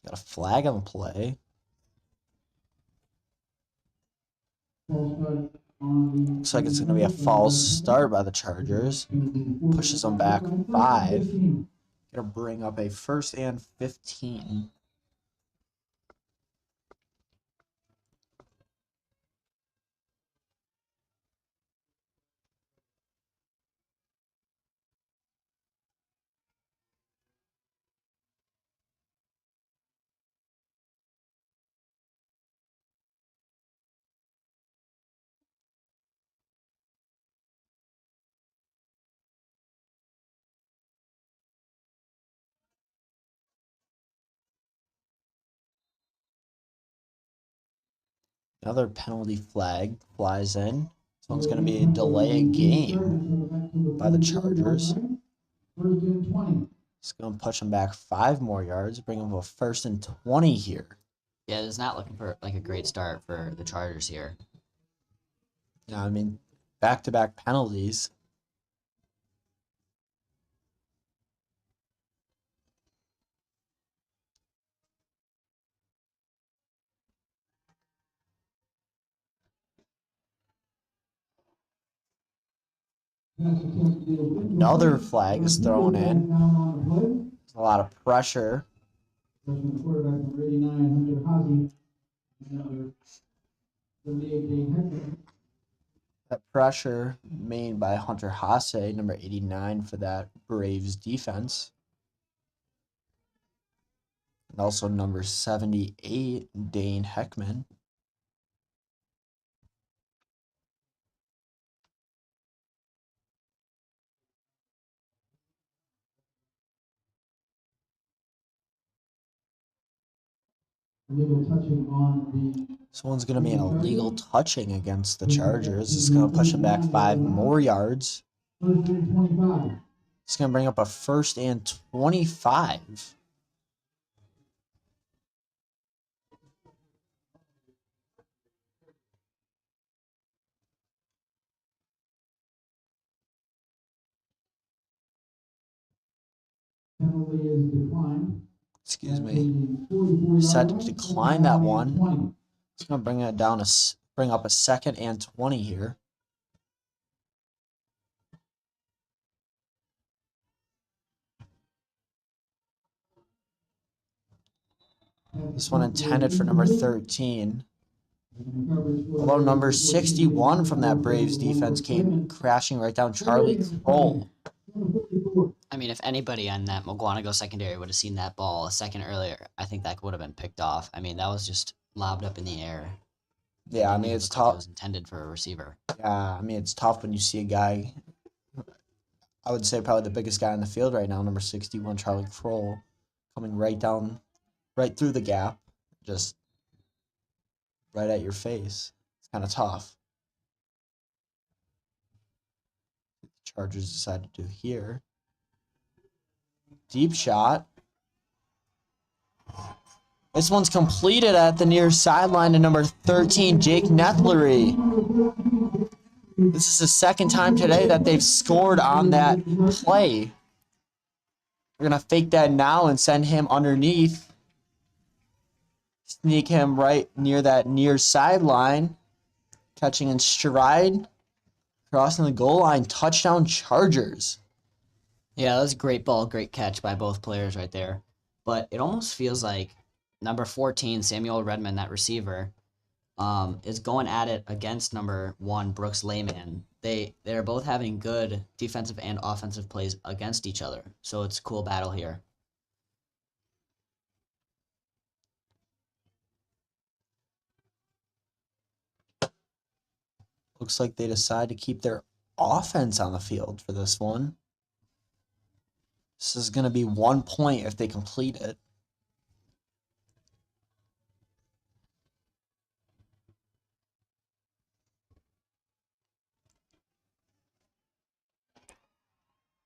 Got a flag on the play. Looks like it's going to be a false start by the Chargers. Pushes them back 5. Going to bring up a 1st and 15. Another penalty flag flies in. This one's going to be a delay game by the Chargers. It's going to push them back 5 more yards, bring them to a 1st and 20 here. Yeah, it's not looking for like a great start for the Chargers here. Yeah, I mean, back-to-back penalties. Another flag is thrown in. There's a lot of pressure. That pressure made by Hunter Hasse, number 89 for that Braves defense. And also number 78, Dane Heckman. illegal touching on the This one's going to be an illegal touching against the Chargers. It's going to push it back 5 more yards. first and 25. It's going to bring up a 1st and 25. Penalty is declined. Excuse me. Decided to decline that one. It's going to bring it down bring up a 2nd and 20 here. This one intended for number 13. Although number 61 from that Braves defense came crashing right down, Charlie Kroll. I mean, if anybody on that Mukwonago secondary would have seen that ball a second earlier, I think that would have been picked off. I mean, that was just lobbed up in the air. Yeah, I mean, it's tough. It was intended for a receiver. Yeah, I mean, it's tough when you see a guy, I would say probably the biggest guy on the field right now, number 61, Charlie Kroll, coming right through the gap, just right at your face. It's kind of tough. The Chargers decided to do here. Deep shot. This one's completed at the near sideline to number 13, Jake Nethlery. This is the second time today that they've scored on that play. We're going to fake that now and send him underneath. Sneak him right near that near sideline. Catching in stride. Crossing the goal line. Touchdown Chargers. Yeah, that was a great ball, great catch by both players right there. But it almost feels like number 14, Samuel Redmond, that receiver, is going at it against number 1, Brooks Layman. They're both having good defensive and offensive plays against each other. So it's a cool battle here. Looks like they decide to keep their offense on the field for this one. This is going to be 1 point if they complete it.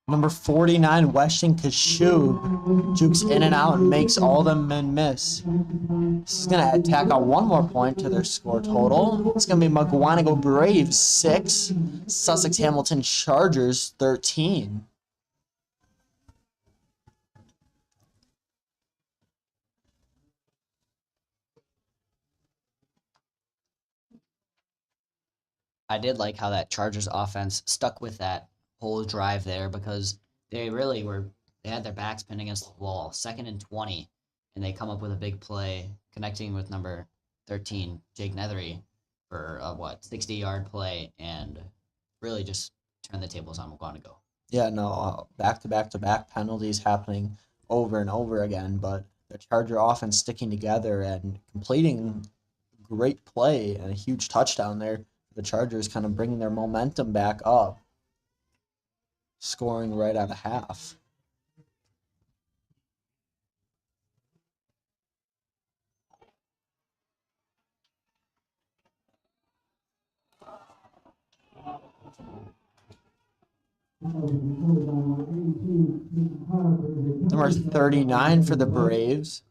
Number 49, Weston Kashub, jukes in and out and makes all the men miss. This is going to tack on 1 more point to their score total. It's going to be Mukwonago Braves 6, Sussex Hamilton Chargers 13. I did like how that Chargers offense stuck with that whole drive there because they had their backs pinned against the wall, 2nd and 20, and they come up with a big play connecting with number 13, Jake Nethery, for a 60-yard play and really just turn the tables on Mukwonago. Yeah, no, back-to-back penalties happening over and over again, but the Charger offense sticking together and completing great play and a huge touchdown there. The Chargers kind of bringing their momentum back up, scoring right at a half. Number 39 for the Braves.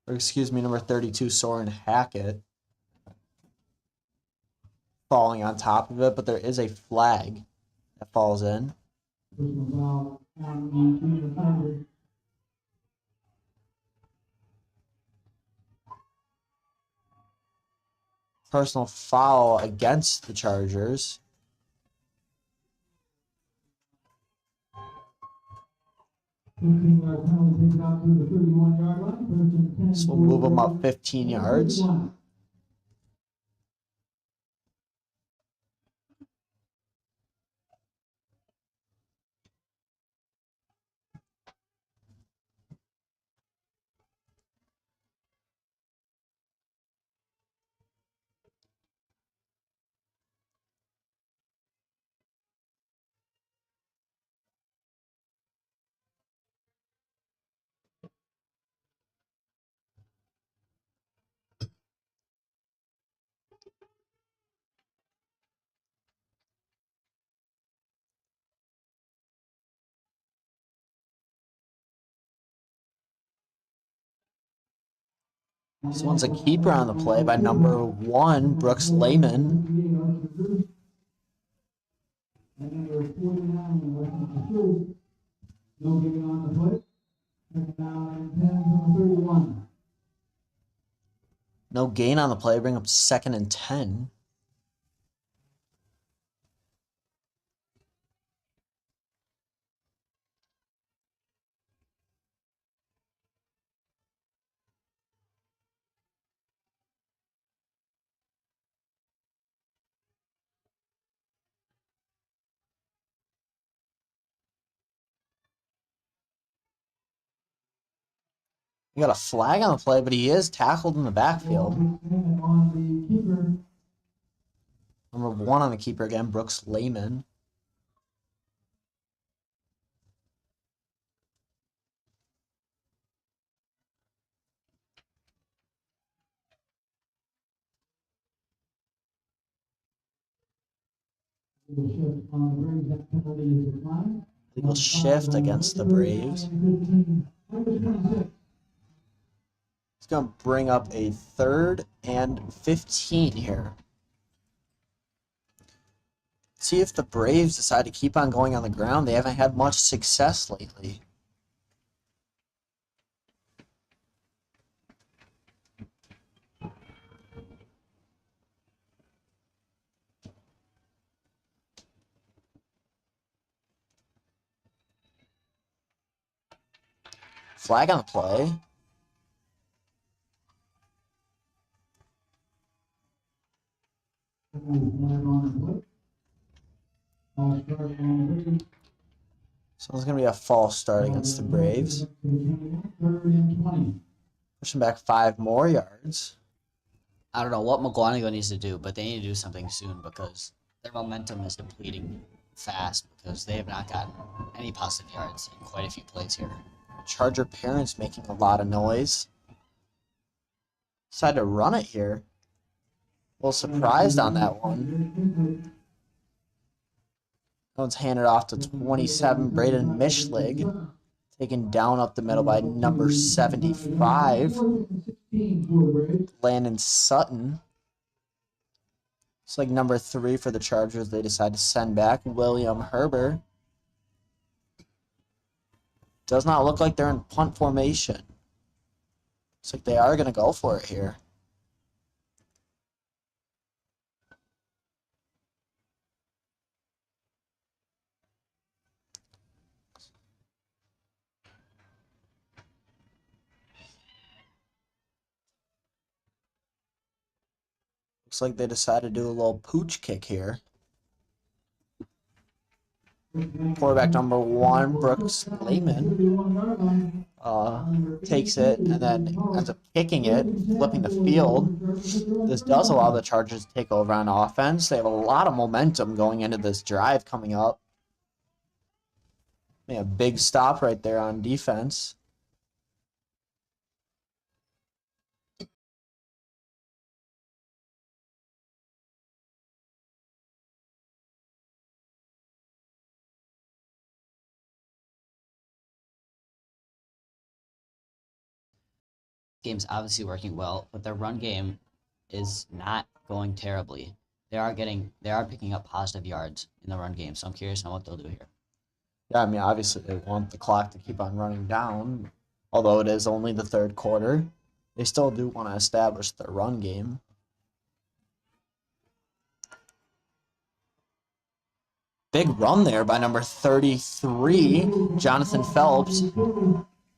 Or excuse me, number 32, Soren Hackett. Falling on top of it, but there is a flag that falls in. Personal foul against the Chargers. This will move them up 15 yards. This one's a keeper on the play by number 1, Brooks Lehman. And number 49, Western no giving on the play. Second down and 10 from the 31. No gain on the play, bring up 2nd and 10. We got a flag on the play, but he is tackled in the backfield. Number 1 on the keeper again, Brooks Lehman. Legal shift against the Braves. It's going to bring up a 3rd and 15 here. See if the Braves decide to keep on going on the ground. They haven't had much success lately. Flag on the play. So it's going to be a false start against the Braves. Pushing back 5 more yards. I don't know what Mukwonago needs to do, but they need to do something soon because their momentum is depleting fast because they have not gotten any positive yards in quite a few plays here. Charger parents making a lot of noise. Decided to run it here. A little surprised on that one. That one's handed off to 27, Braden Mishlig. Taken down up the middle by number 75, Landon Sutton. It's like number 3 for the Chargers. They decide to send back William Herbert. Does not look like they're in punt formation. Looks like they are going to go for it here. Looks like they decided to do a little pooch kick here. Quarterback number 1, Brooks Lehman, takes it and then ends up kicking it, flipping the field. This does allow the Chargers to take over on offense. They have a lot of momentum going into this drive coming up. A big stop right there on defense. Game's obviously working well, but their run game is not going terribly. They are picking up positive yards in the run game, so I'm curious on what they'll do here. Yeah, I mean, obviously they want the clock to keep on running down. Although it is only the 3rd quarter, they still do want to establish their run game. Big run there by number 33, Jonathan Phelps.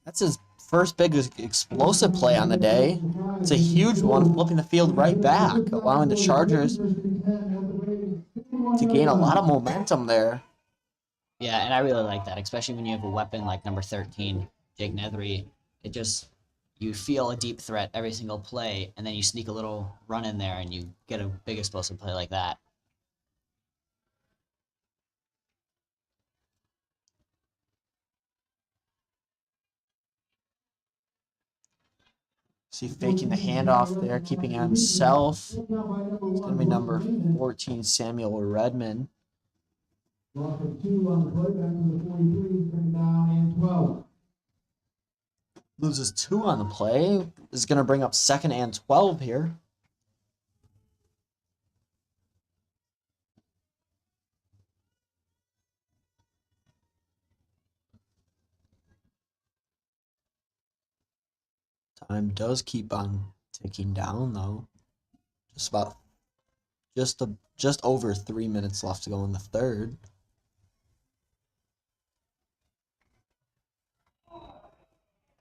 That's his first big explosive play on the day. It's a huge one, flipping the field right back, allowing the Chargers to gain a lot of momentum there. Yeah, and I really like that, especially when you have a weapon like number 13, Jake Nethery. It just, you feel a deep threat every single play, and then you sneak a little run in there, and you get a big explosive play like that. See, faking the handoff there, keeping it himself. It's going to be number 14, Samuel Redmond. Loss of 2 on the play, back to the 43, bring down and 12. Loses 2 on the play. This is going to bring up 2nd and 12 here. Time does keep on ticking down though. Just over 3 minutes left to go in the third.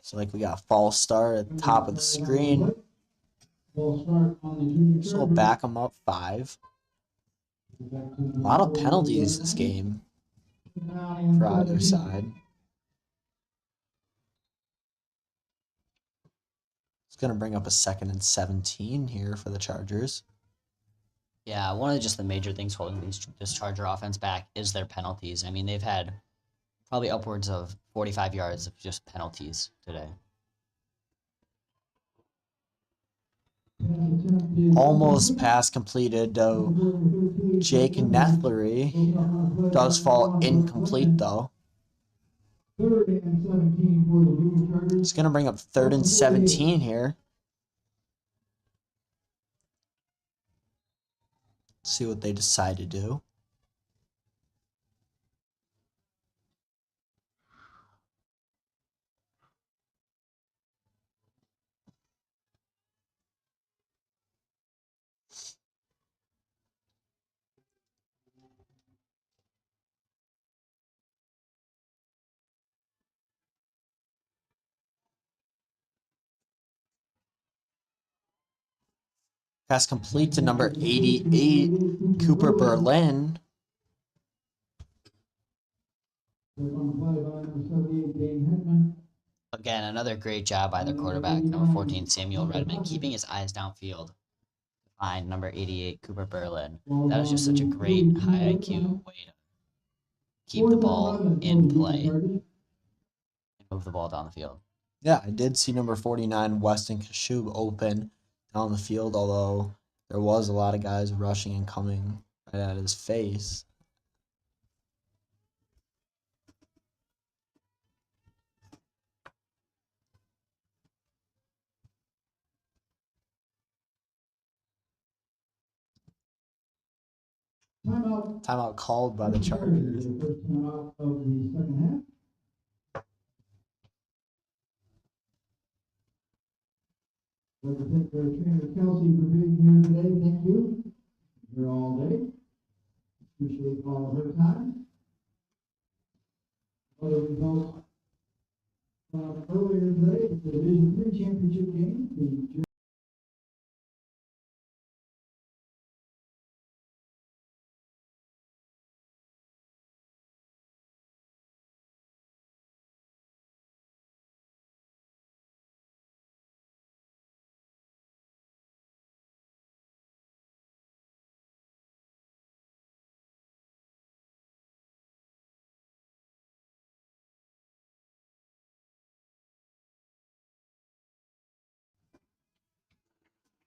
So like we got a false start at the top of the screen. So we'll back them up 5. A lot of penalties this game for either side. It's going to bring up a 2nd and 17 here for the Chargers. Yeah, one of just the major things holding this Charger offense back is their penalties. I mean, they've had probably upwards of 45 yards of just penalties today. Almost pass completed, though. Jake Nethlery does fall incomplete, though. It's going to bring up 3rd and 17 here. See what they decide to do. Pass complete to number 88, Cooper Berlin. Again, another great job by their quarterback, number 14, Samuel Redmond, keeping his eyes downfield. Find number 88, Cooper Berlin. That is just such a great high IQ way to keep the ball in play and move the ball down the field. Yeah, I did see number 49, Weston Kashub, open down the field, although there was a lot of guys rushing and coming right at his face. Timeout called by the Chargers. First timeout of the second half. I'd like to thank Trainer Kelsey for being here today. Thank you. Here all day. Appreciate all of her time. Other results earlier today, the Division III championship game. The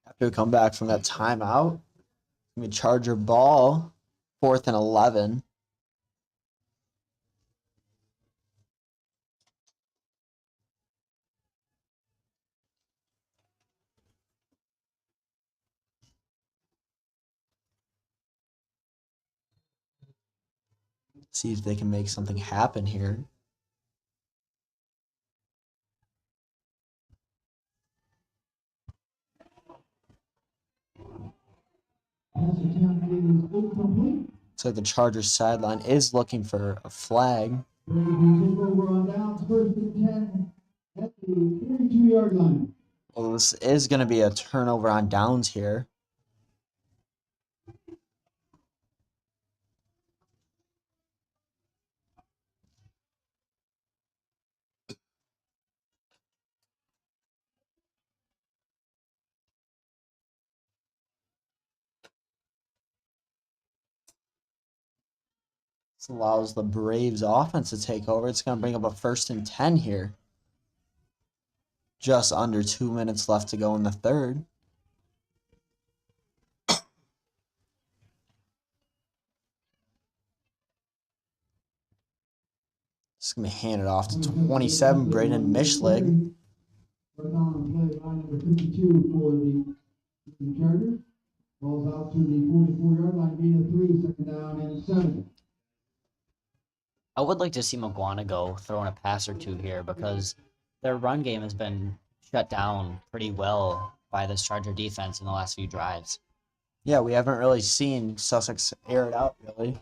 After we come back from that timeout, we Charger ball, 4th and 11. See if they can make something happen here. pass attempt is incomplete. So the Chargers sideline is looking for a flag. Braves will take over on downs, 1st and 10 at the 32-yard line. Well, this is going to be a turnover on downs here. This allows the Braves offense to take over. It's going to bring up a 1st and 10 here. Just under 2 minutes left to go in the third. It's going to be handed off to 27, Braden Mishlig. Right now on play by number 52 for the Chargers. Balls out to the 44-yard line, gain of 3, second down and 7. I would like to see Mukwonago throwing a pass or two here because their run game has been shut down pretty well by this Charger defense in the last few drives. Yeah, we haven't really seen Sussex air it out, really.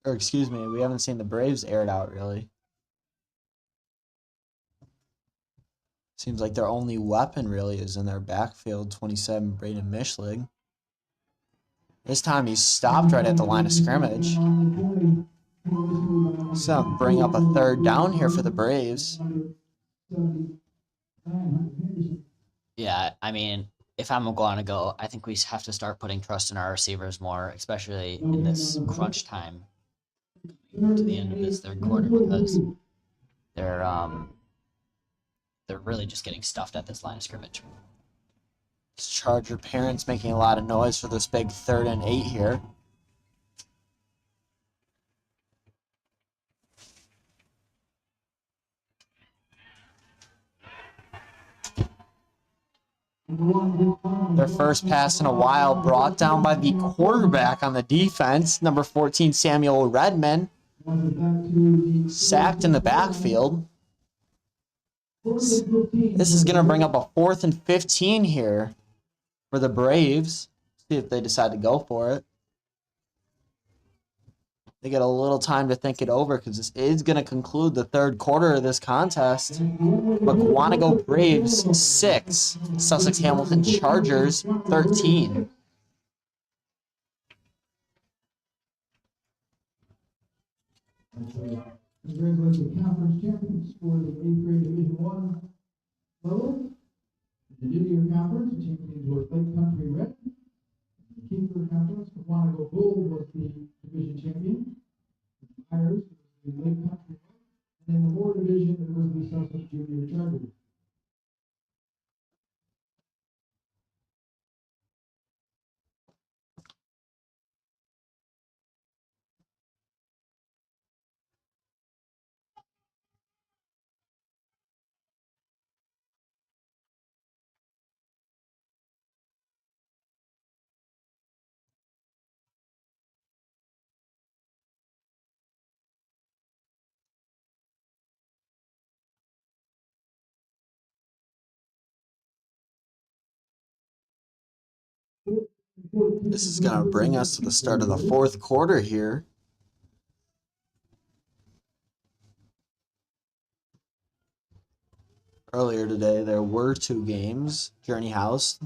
Or, excuse me, we haven't seen the Braves air it out, really. Seems like their only weapon, really, is in their backfield, 27, Braden Mishlig. This time he stopped right at the line of scrimmage. So bring up a third down here for the Braves. Yeah, I mean, if I'm Mukwonago, I think we have to start putting trust in our receivers more, especially in this crunch time to the end of this third quarter, because they're really just getting stuffed at this line of scrimmage. Charger parents making a lot of noise for this big 3rd and 8 here. Their first pass in a while brought down by the quarterback on the defense, number 14, Samuel Redman. Sacked in the backfield. This is going to bring up a 4th and 15 here for the Braves. See if they decide to go for it. They get a little time to think it over because this is going to conclude the third quarter of this contest. Mukwonago Braves 6, Sussex Hamilton Chargers 13. Congratulations to conference champions for the 8th grade Division 1 level. The junior conference, the champions were Lake Country Red. The keeper conference, Mukwonago Gold was the division champion. The Flyers, the Lake Country Red. And in the lower division, it was the Sussex Junior Chargers. This is going to bring us to the start of the fourth quarter here. Earlier today, there were 2 games. Journey House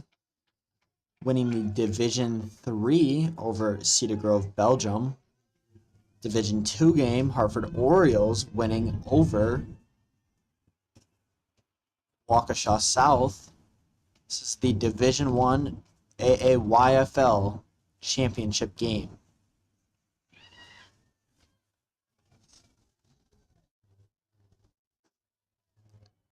winning the Division 3 over Cedar Grove, Belgium. Division 2 game, Hartford Orioles winning over Waukesha South. This is the Division 1 AAYFL championship game.